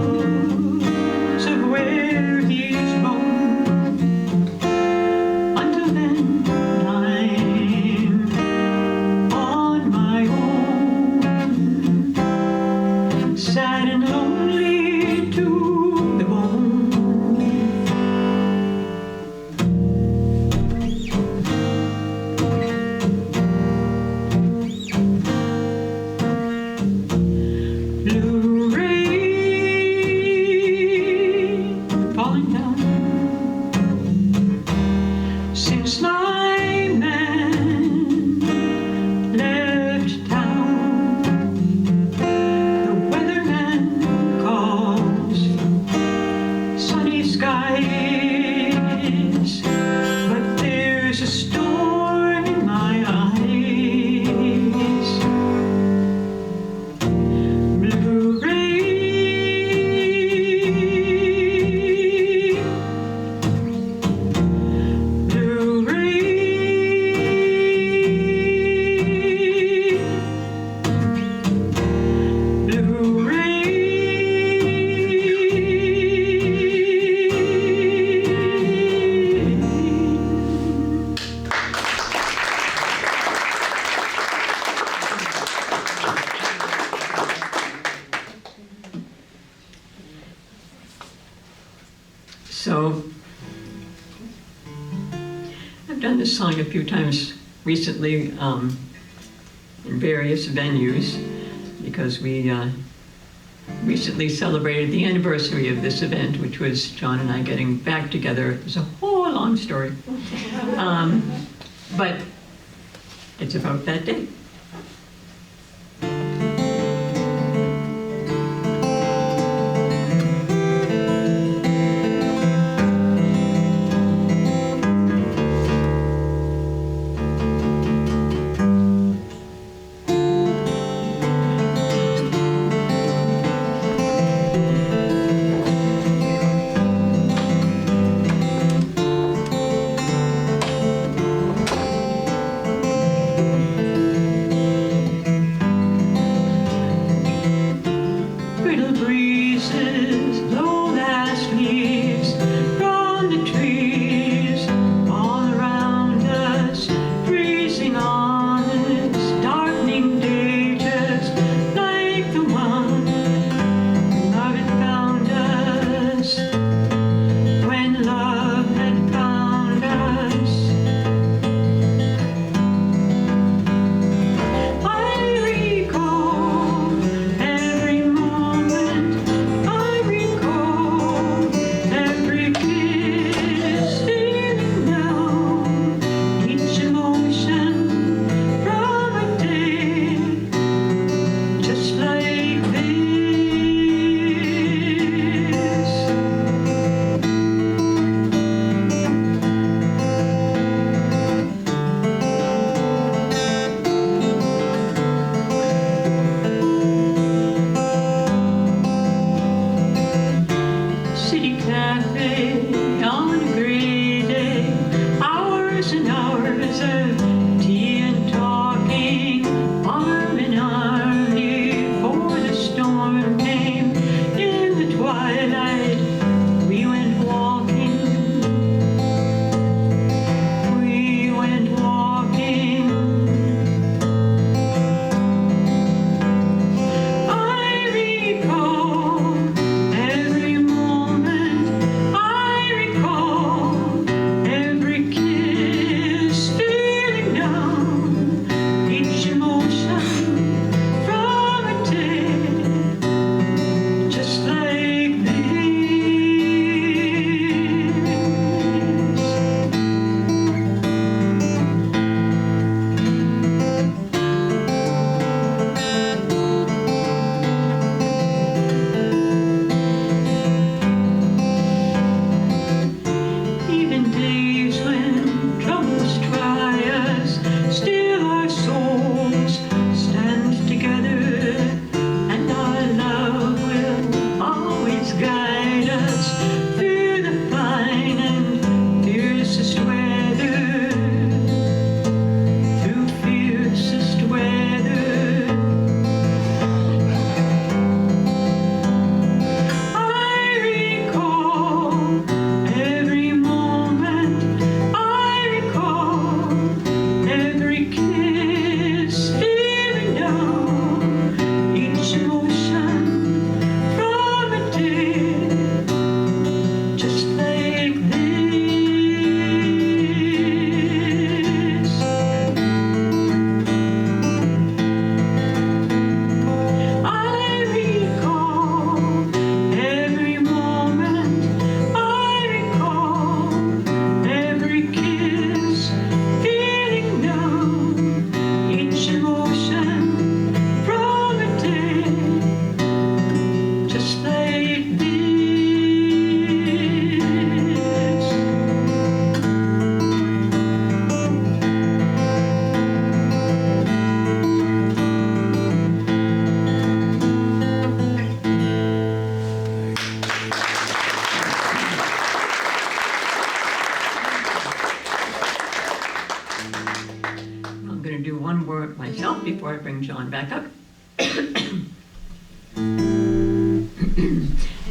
of where he's roamed. Until then, I'm on my own, sad and lonely to the bone. Blue rain falling down since my man left town. The weatherman calls for sunny skies, but there's a storm in my eyes. Blue rain, blue rain, blue rain. So, I've done this song a few times recently in various venues because we recently celebrated the anniversary of this event, which was John and I getting back together. It was a whole long story. But it's about that day. to do one word myself before I bring John back up.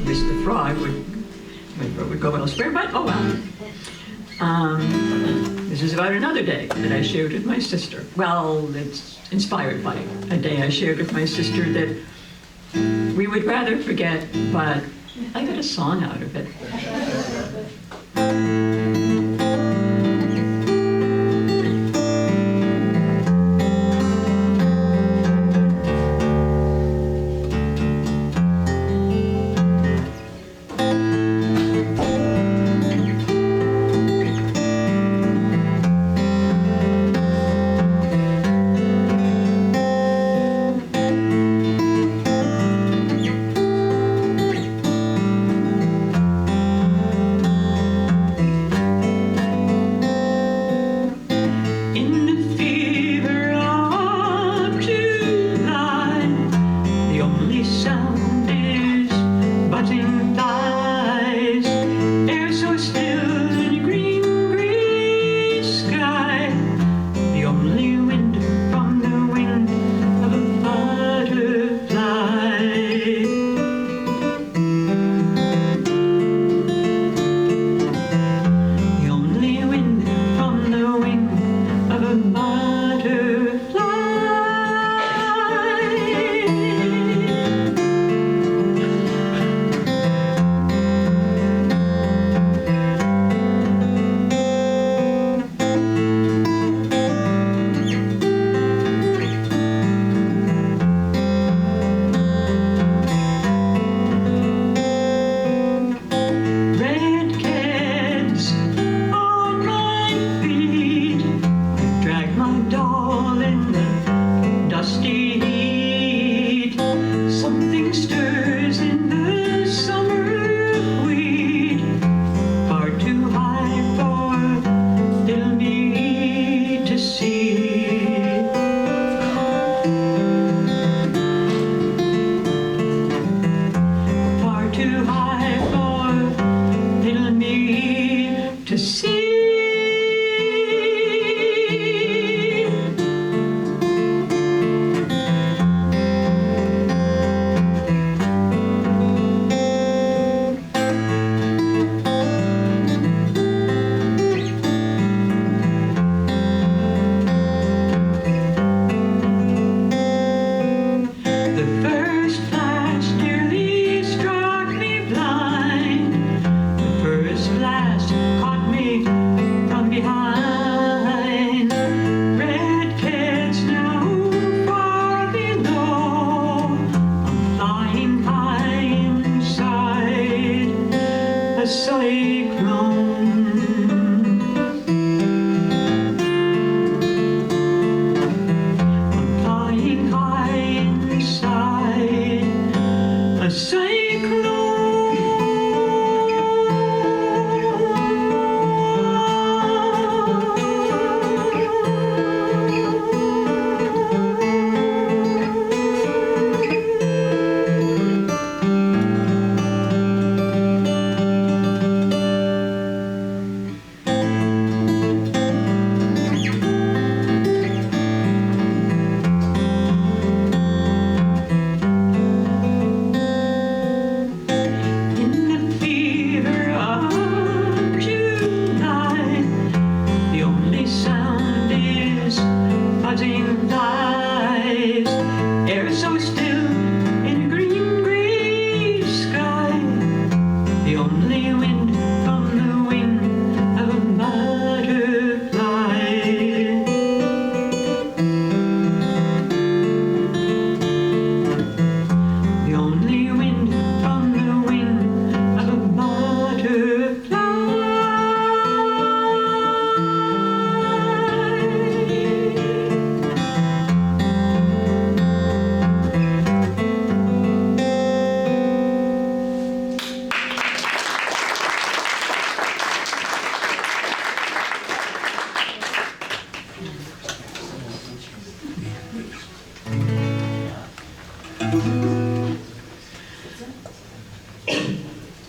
Wish the frog would go elsewhere, but oh well. This is about another day that I shared with my sister. Well, it's inspired by a day I shared with my sister that we would rather forget, but I got a song out of it.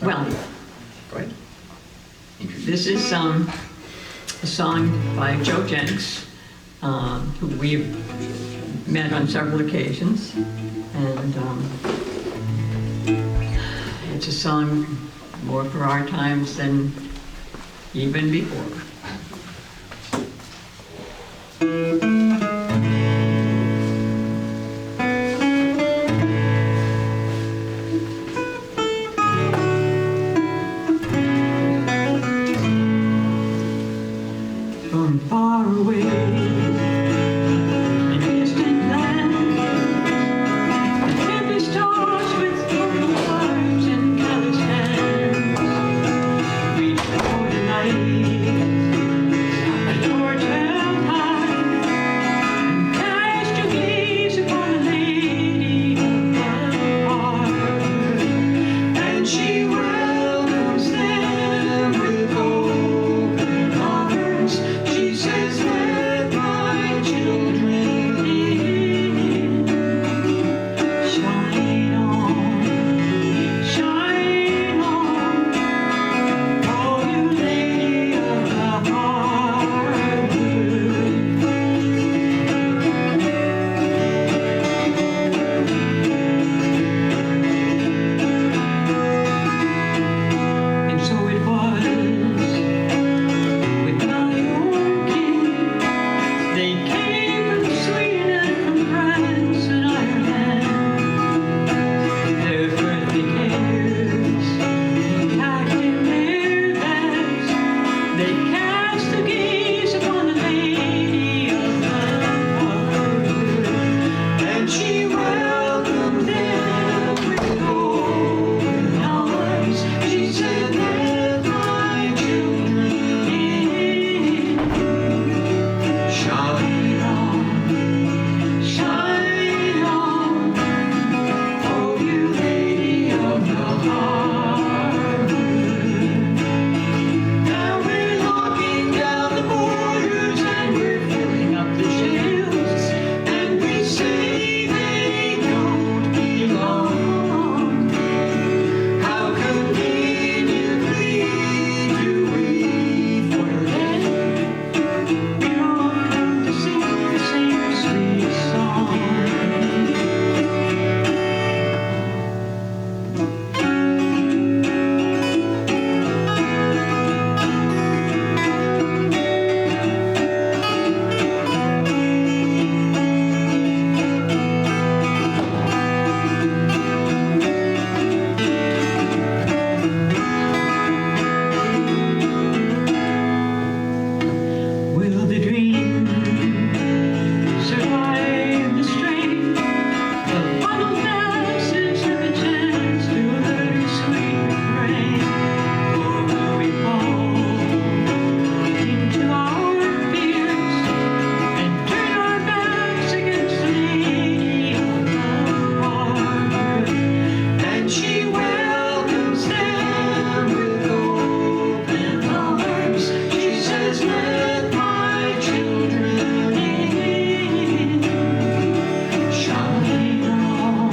Well, this is a song by Joe Jenks who we've met on several occasions. And it's a song more for our times than even before. From far away in distant lands, the tempest tossed with broken hearts and calloused hands, reach for the night, a torch held high, and cast your gaze upon the lady of the heart, and she welcomes them with open arms. She says, let my children in. Shine on, oh you lady of the harbor. And so it was with my own king. They came from Sweden and from France and Ireland. Their earthly cares packed in their bags. They cast a gaze upon the lady of the harbor, and she welcomed them with open arms. She said, let my children in. Shine on, oh you lady of the harbor. Now we're locking down the borders and we're filling up the shelves, and we say they don't belong. How conveniently do we forget? We're all come to sing the same sweet song. Will the dream survive the strain of bottled glasses and the chance to learn sweet refrain? Or will we fall into our fears and turn our backs against the lady of the harbor? And she welcomes them with open arms. She says, let my children in. Shine on,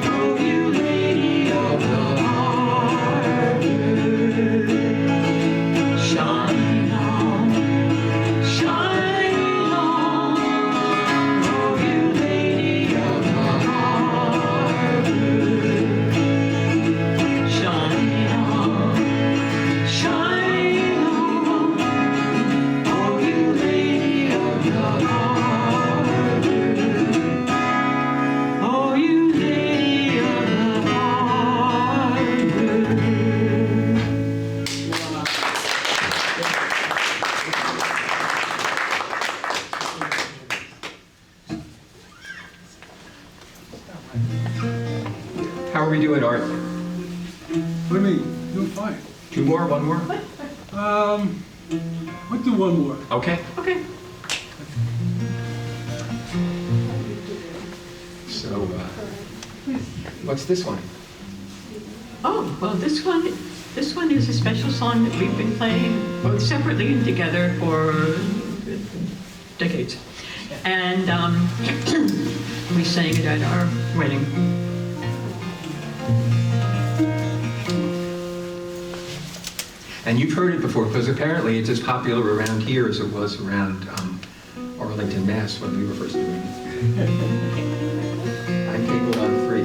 oh you lady of the harbor. Shine on, oh you lady of the harbor. Shine on, oh you lady of the harbor. Oh you lady of the How are we doing, Art? What do you mean? Doing fine. Two more, one more? Let's do one more. Okay. Okay. So, what's this one? Oh, well, this one is a special song that we've been playing both separately and together for decades. And we sang it at our wedding. And you've heard it before, because apparently it's as popular around here as it was around Arlington, Mass. when we were first doing it. I'm capable on 3.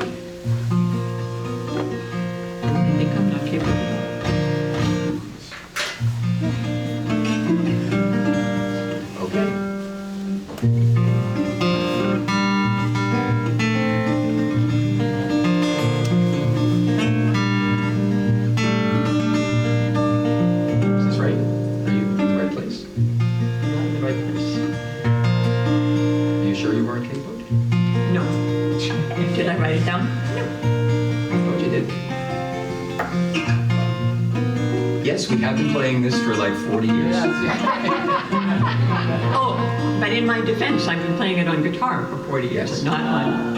I think I'm not capable. Okay. Is this right? Are you in the right place? Not in the right place. Are you sure you weren't keyboard? No. Did I write it down? I thought you did. Yes, we have been playing this for like 40 years. Oh, but in my defense, I've been playing it on guitar for 40 years, Yes. not on.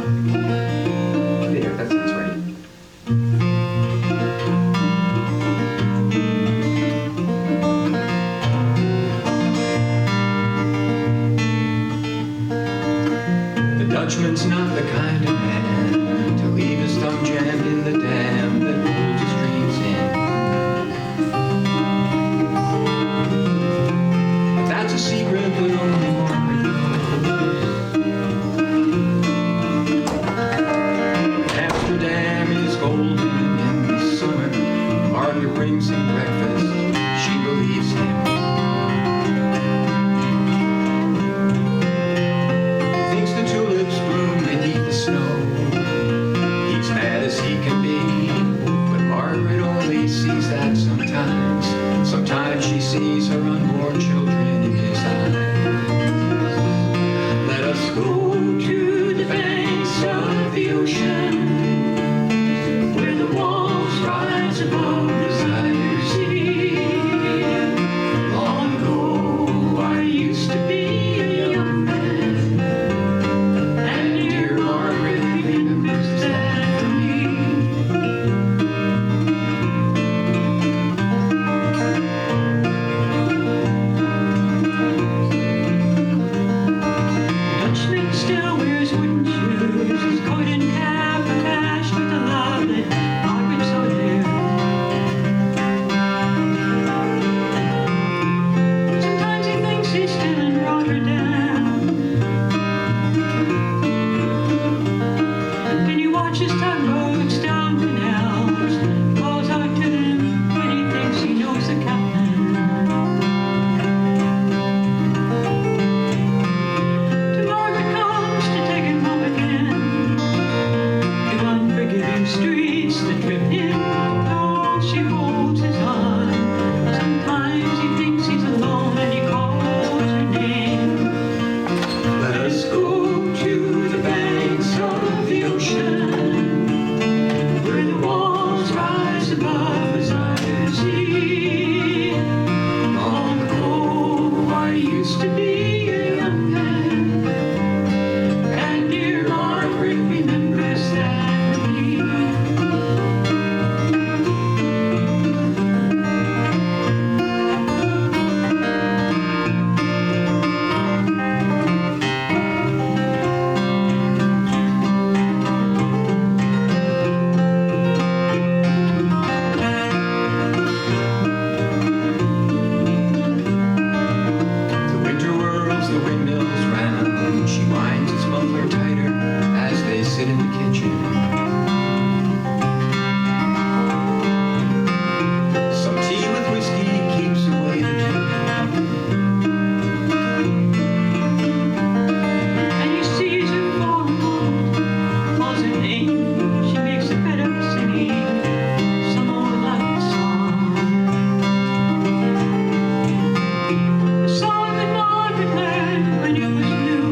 There, that sounds right. The Dutchman's not the kind of man to leave his thumb jammed in the dam that holds his dreams in. But that's a secret that only Margaret knows. Amsterdam is golden in the summer. Margaret brings him breakfast. She believes him. Thinks the tulips bloom beneath the snow. He's mad as he can be, but Margaret only sees that sometimes. Sometimes she sees her unborn children in his eyes. Let us go to the banks of the ocean, where the walls rise above the Zaire Sea. Long ago I used to be a young man, and dear Margaret remembers that for me. Dutchman still wears wooden shoes, his coat and cap are matched with the love that Margaret so dear. Sometimes he thinks he's still in Rotterdam. Can you watch his tugboats down canals? Calls out to them when he thinks he knows the captain. Till Margaret comes to take him home again, to unforgiving streets that trip him, though she holds his arm. Sometimes he thinks he's alone and he calls her name. Let us go to the banks of the ocean, where the walls rise above the Zaire Sea. Long ago I used to be a young man, and dear Margaret remembers that for me. The winter whirls the windmills round. She winds its muffler tighter as they sit in the kitchen. Some tea with whiskey keeps away the dew. And he sees her for a moment, calls her name. She makes a bed of singing some old love song. The song that Margaret learned when it was new.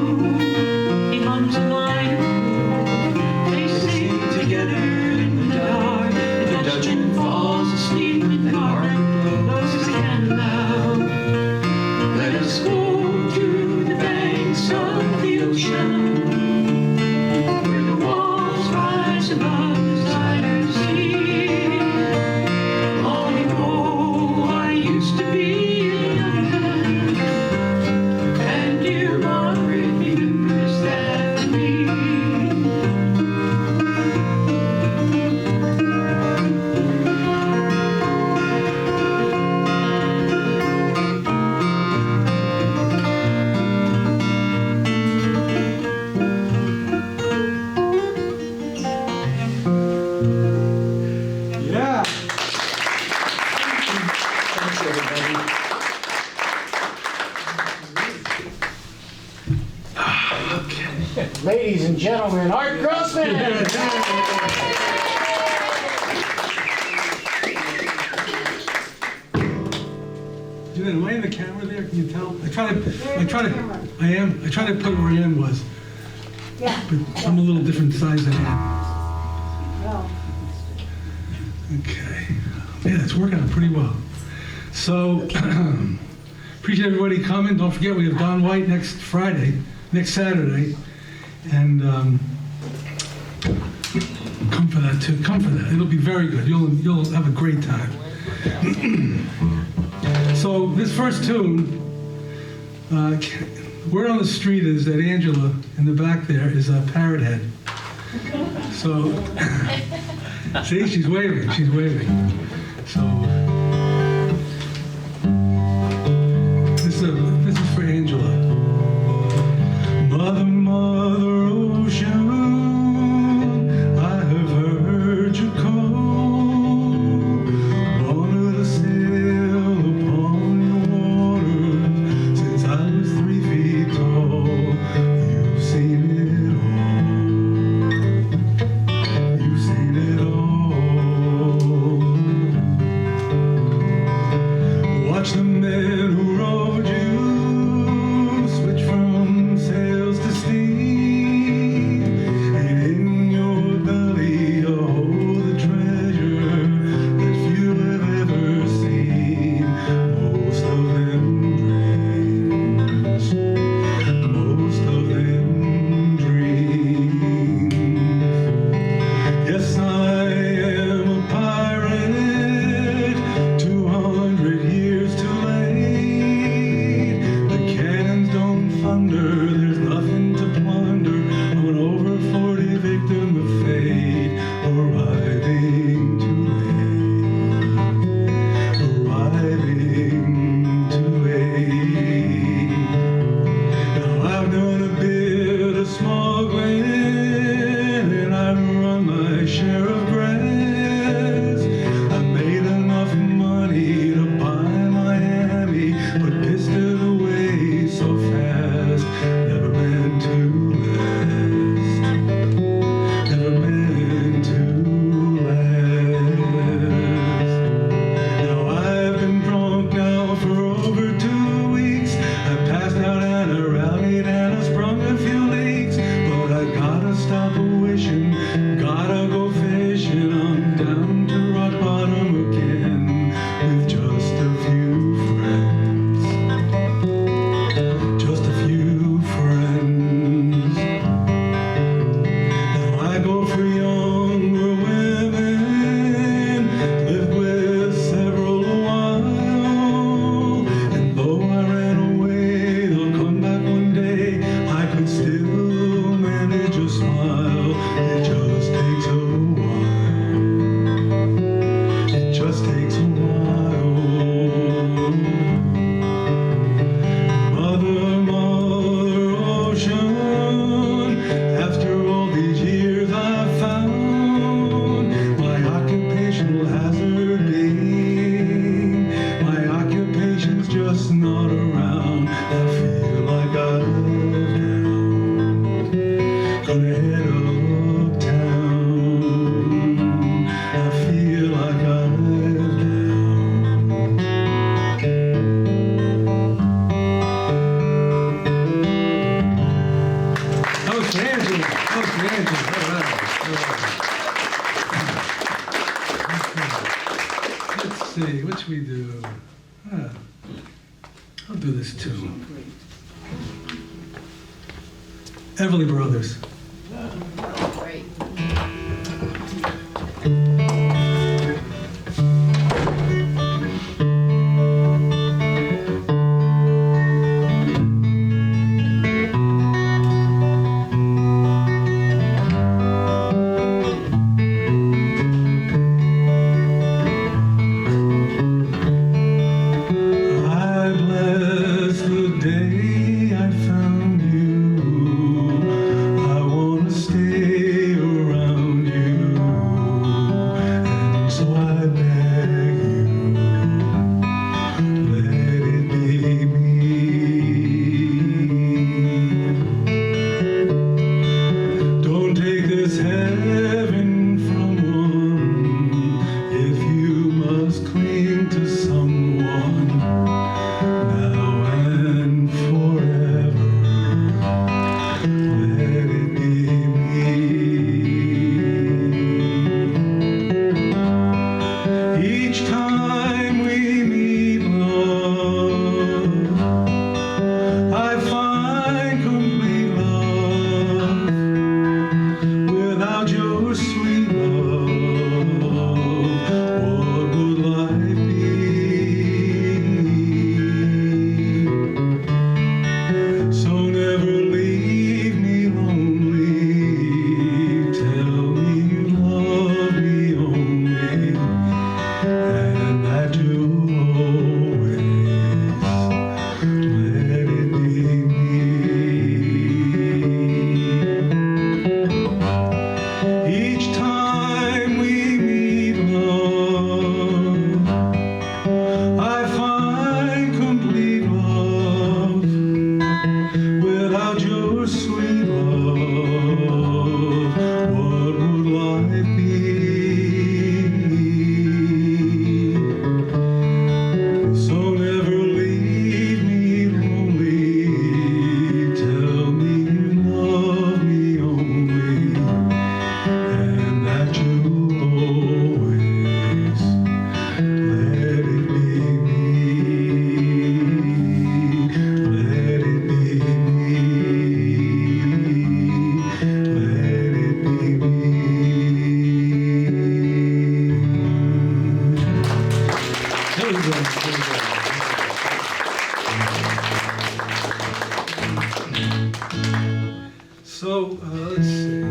He hums a line or two. They sing together in the dark. The Dutchman falls asleep and Margaret blows the candle out. Let us go to the banks of the ocean, where the walls rise above the Zaire Sea. Long ago I used to be a young man, and dear Margaret remembers that for me. Ladies and gentlemen, Art Grossman! Julian, am I in the camera there? Can you tell? I try to put where Ann was. Yeah. But I'm a little different size than Ann. Well, Okay. Yeah, it's working out pretty well. So, appreciate everybody coming. Don't forget, we have Don White next Saturday. And come for that too. Come for that. It'll be very good. You'll have a great time. So this first tune, word on the street is that Angela in the back there is a parrot head. So, see, she's waving. So, this is for Angela. Mother, Mother Ocean, I have heard you call. Wanted to sail upon your waters since I was 3 feet tall. You've seen it all. You've seen it all. Watch the men who rowed you switch from sails to steam, and in your belly you hold the treasure that few have ever seen. Most of them dreams, most of them dreams. Yes, I am a pirate, 200 years too late. The cannons don't thunder, there's nothing to plunder. I'm an over 40 victim of fate, arriving too late, arriving too late. Now I've done a bit of smuggling, and I've run my share of grass. I made enough money to buy Miami, but pissed it away so fast. Never meant to last. Never meant to last. Now I've been drunk now for over 2 weeks. I passed out and I rallied and I sprung a few leaks. But I gotta stop wishing, gotta go fishing. I'm down to rock bottom again with just a few friends. Just a few friends. Now I go for younger women, lived with several a while. And though I ran away, they'll come back one day. I could still manage a smile. It just takes a while. It just takes a while. Mother, Mother Ocean, after all these years I've found my occupational hazard being, my occupation's just not around. I feel like I've down, gonna head uptown. I feel like I've down. That was for Angela. That was for Angela. All right. Let's see, what should we do? I'll do this too. Everly Brothers. great. I bless the day I found you. I So, let's see.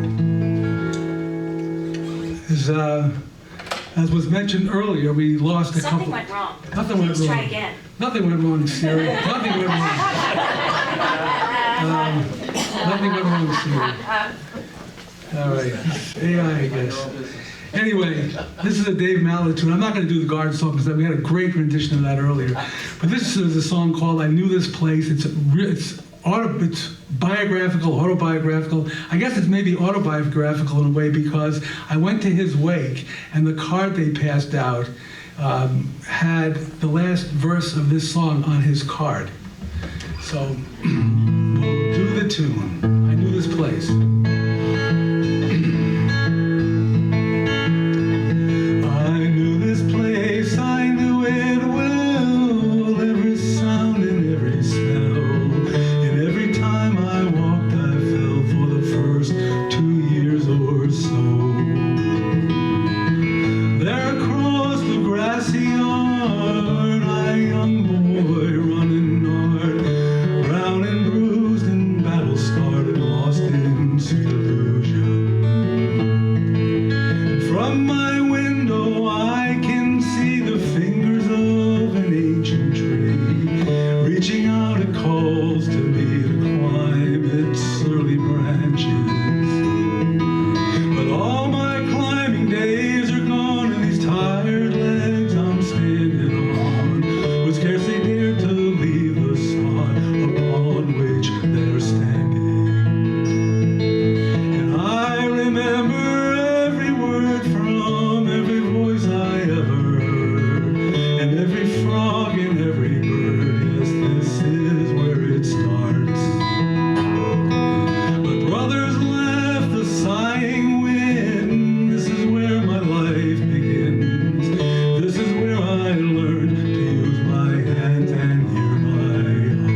As was mentioned earlier, we lost a couple. Something went wrong. Nothing went Please wrong. try again. Nothing went wrong, Siri. Nothing went wrong. Nothing went wrong, Siri. All right. AI, I guess. Anyway, this is a Dave Mallett tune. I'm not going to do the Garden song because we had a great rendition of that earlier. But this is a song called "I Knew This Place." It's biographical, autobiographical. I guess it's maybe autobiographical in a way because I went to his wake and the card they passed out had the last verse of this song on his card. So we'll do the tune. I knew this place. I knew this place, I knew it well, every sound and every smell. And every time I walked, I fell for the first 2 years or so. There across the grassy yard, a young boy running hard, brown and bruised and battle scarred and lost in sweet illusion. And from my window I can see the fingers of an ancient tree, reaching out it calls to me to climb its early branches. But all my climbing days are gone and these tired legs I'm standing on would scarcely dare to leave the spot upon which they're standing. And I remember every word from every voice I ever heard, and every frog and every bird. Yes, this is where it starts. My brothers left the sighing wind. This is where my life begins. This is where I learned to use my hands and hear my heart.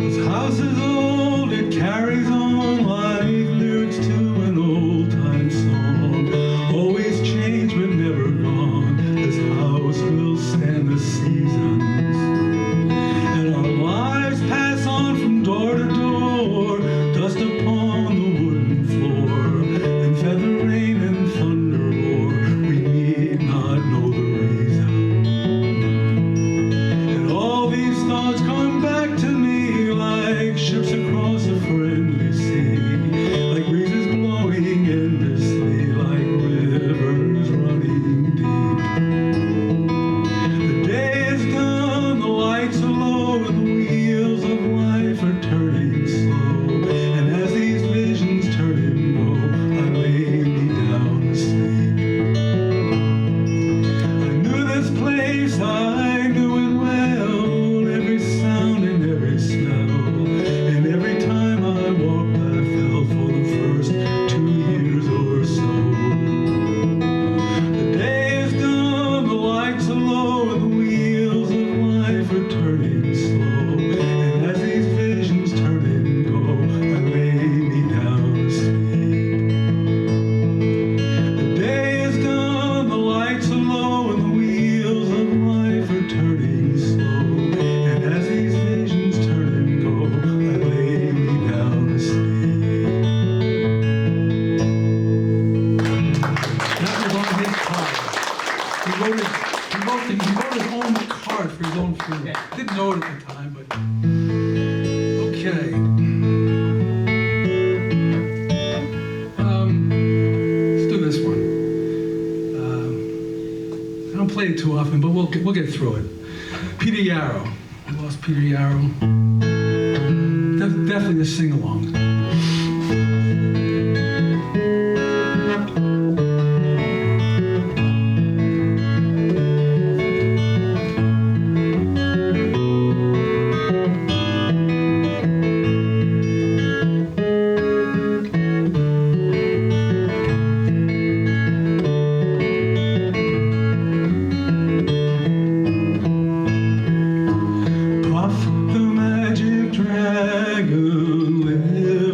This house is old, it carries on like lyrics to an old-time song. Always changed but never gone. This house will stand the seasons. And our lives pass on from door to door, dust upon the wooden floor, and feather rain and thunder roar. We need not know the reason. And all these thoughts come back to me like ships across a friendly sea, like breezes blowing endlessly, like rivers running deep. The day is done, the lights are low, and the wheels of life are turning slow. And as these visions turn and go, I lay me down to sleep. I knew this place, I knew it well, every sound and every smell. And every time I walked, I fell for the first 2 years or so. The day is done, the lights are low, and the wheels of life are turning slow. And as these visions turn and go, I lay me down to sleep. The day is done, the lights are low, and the wheels of life are turning slow. And as these visions turn and go, I lay me down to sleep. That was on his card. He wrote his own card for his own funeral. Didn't know it at the time, but okay. Let's do this one. I don't play it too often, but we'll get through it. Peter Yarrow. I lost Peter Yarrow. Definitely a sing-along. Puff the magic dragon, live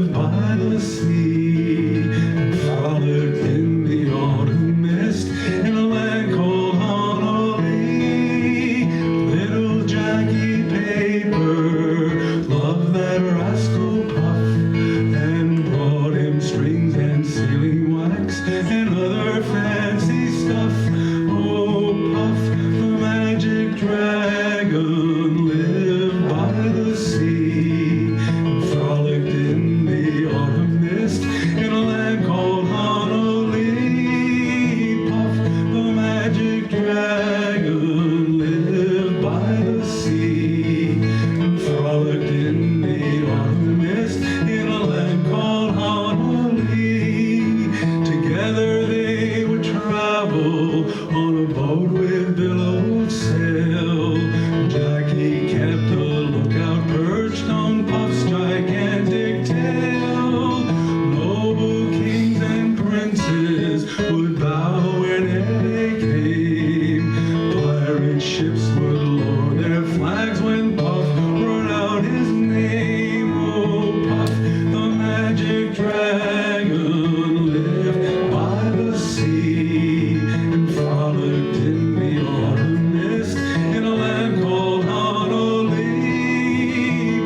ships would lower their flags when Puff wrote out his name. Oh, Puff, the magic dragon, lived by the sea and frolicked in the autumn mist in a land called Honolulu.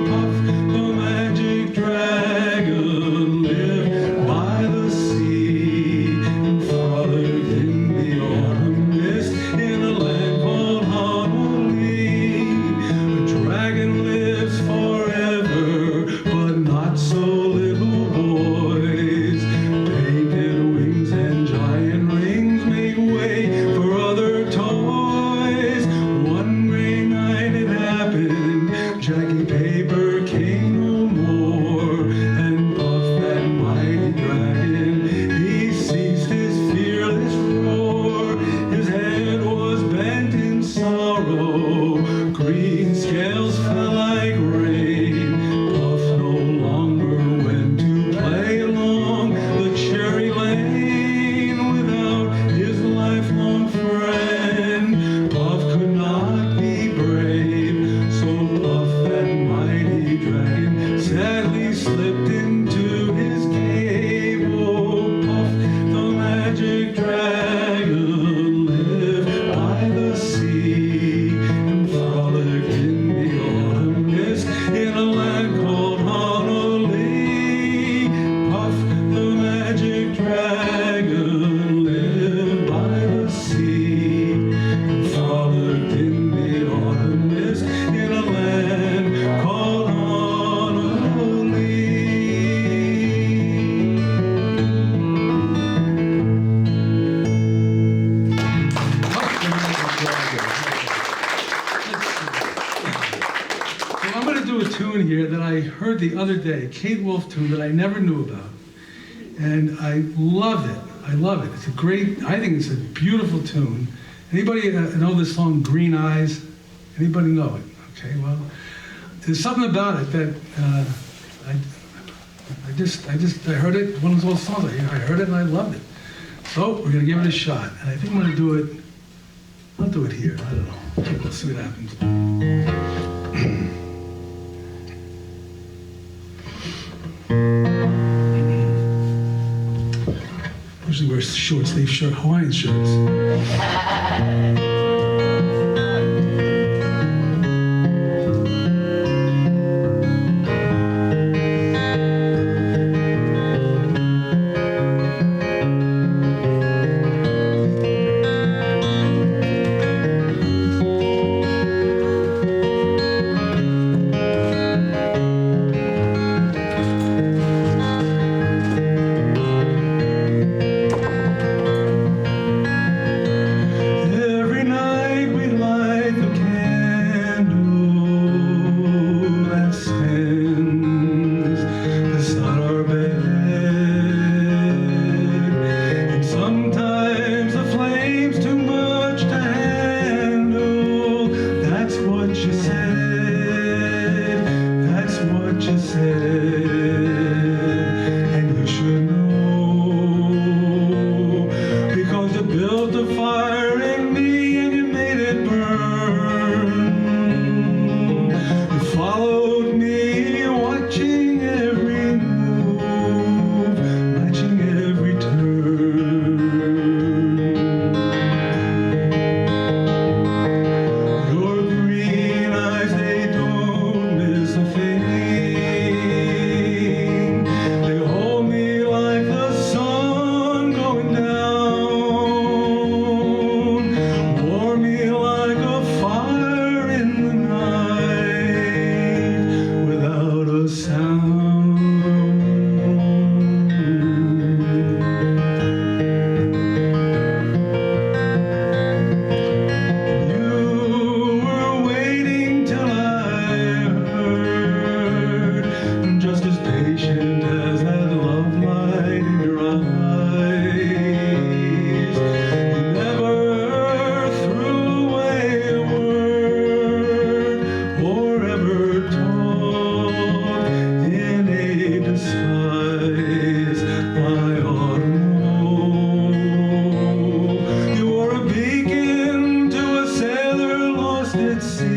Puff, the magic dragon, lived by the sea and frolicked in the autumn mist in a land called Honolulu. A dragon lives forever, but not so little boys. Painted wings and giant rings make way for other toys. One gray night it happened, Jackie Paper came no more, and Puff, that mighty dragon, he ceased his fearless roar. His head was bent in sorrow, green scales fell like rain. Puff no longer went to play along the cherry lane without his lifelong friend. Puff could not be brave, so Puff, that mighty dragon, sadly slipped into his cave. Oh, Puff, the magic dragon, lived by the sea and frolicked in the autumn mist in a land called Honolulu. Puff, the magic dragon, lived by the sea and frolicked in the autumn mist in a land called Honolulu. Well, I'm going to do a tune here that I heard the other day, Kate Wolf tune that I never knew about. And I love it. I love it. It's a great, I think it's a beautiful tune. Anybody know this song, Green Eyes? Anybody know it? Okay, well, there's something about it that I heard it, one of those old songs, I heard it and I loved it. So we're gonna give it a shot. And I think I'm gonna do it, I'll do it here, I don't know. Okay, we'll see what happens. Usually wear short sleeve shirt, Hawaiian shirts. Every night at sea.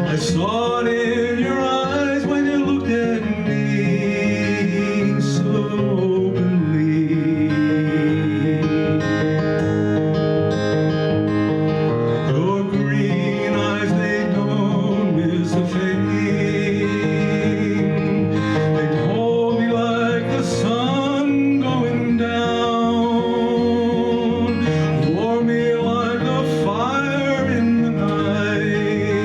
I saw it in your eyes when you looked at me so openly. Your green eyes, they don't miss a thing. They hold me like the sun going down, warm me like the fire in the night,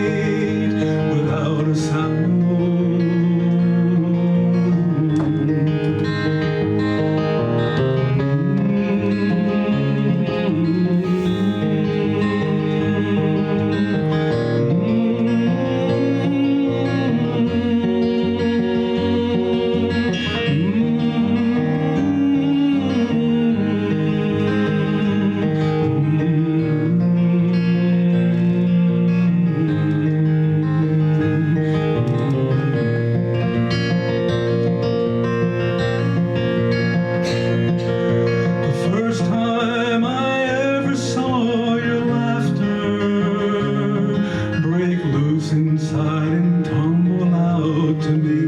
without a sound. The first time I ever saw your laughter break loose inside and tumble out to me,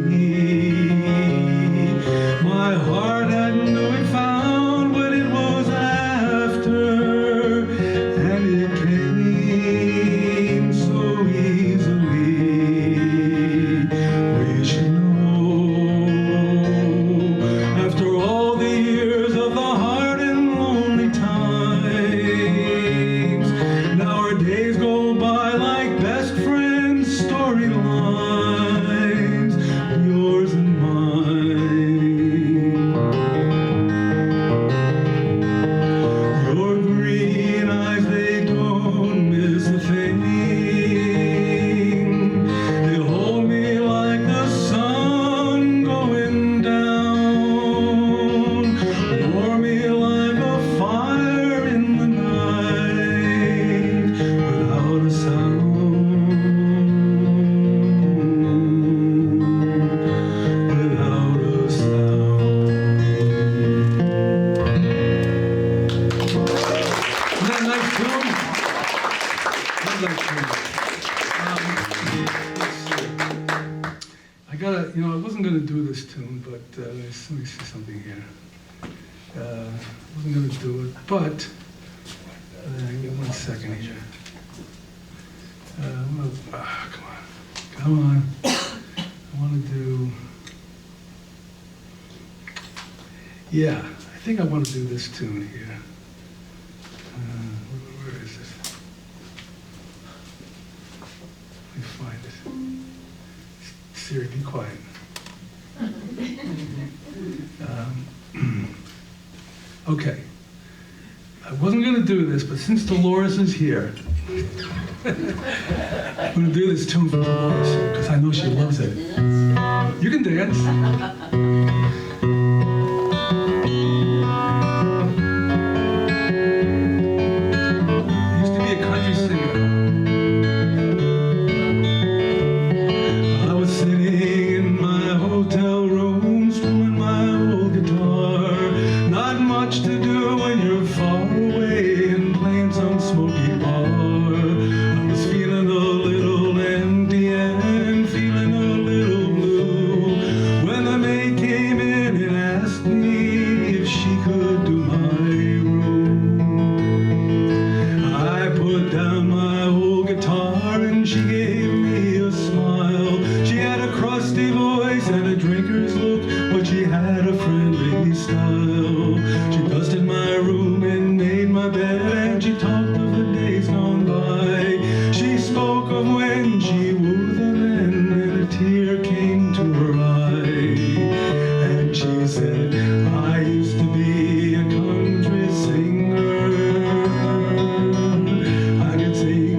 my heart had knew it found what it was after, and it came so easily. We should know, after all the years of the hard and lonely times, now our days go by like best friends' storylines, yours and mine. Your green eyes, they don't miss a thing. They hold me like the sun going down, warm me like a fire in the night, without a sound, without a sound. Isn't that a nice tune? Love that tune. I gotta, I wasn't gonna do this tune, but let me see something here. I wasn't gonna do it, but give me 1 second here. Come on. I want to do. Yeah, I think I want to do this tune here. Where is it? Let me find it. Siri, be quiet. Okay. I wasn't going to do this, but since Dolores is here, I'm going to do this tune for Dolores, because I know she loves it. You can dance. Used to be a country singer. I was sitting in my hotel room, strumming my old guitar. Not much to do when you're far away and playing some smoky bar. I was feeling a little empty and feeling a little blue when the maid came in and asked me if she could do my room. I put down my old guitar and she gave me a smile. She had a crusty voice and a drinker's look, but she had a friendly style. She dusted my room and made my bed, and she talked of the days gone by. She spoke of when she wooed the men, and a tear came to her eye. And she said, I used to be a country singer. I could sing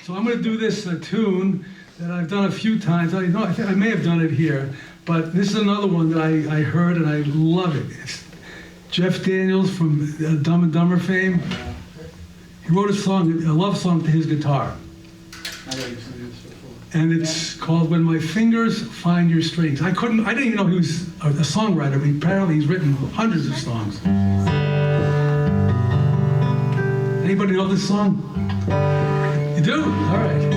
So I'm going to do this tune that I've done a few times. I know I may have done it here, but this is another one that I heard and I love it. It's Jeff Daniels from Dumb and Dumber fame. He wrote a love song to his guitar. And it's called When My Fingers Find Your Strings. I didn't even know he was a songwriter, but apparently he's written hundreds of songs. Anybody know this song? You do? All right.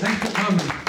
Thanks for coming.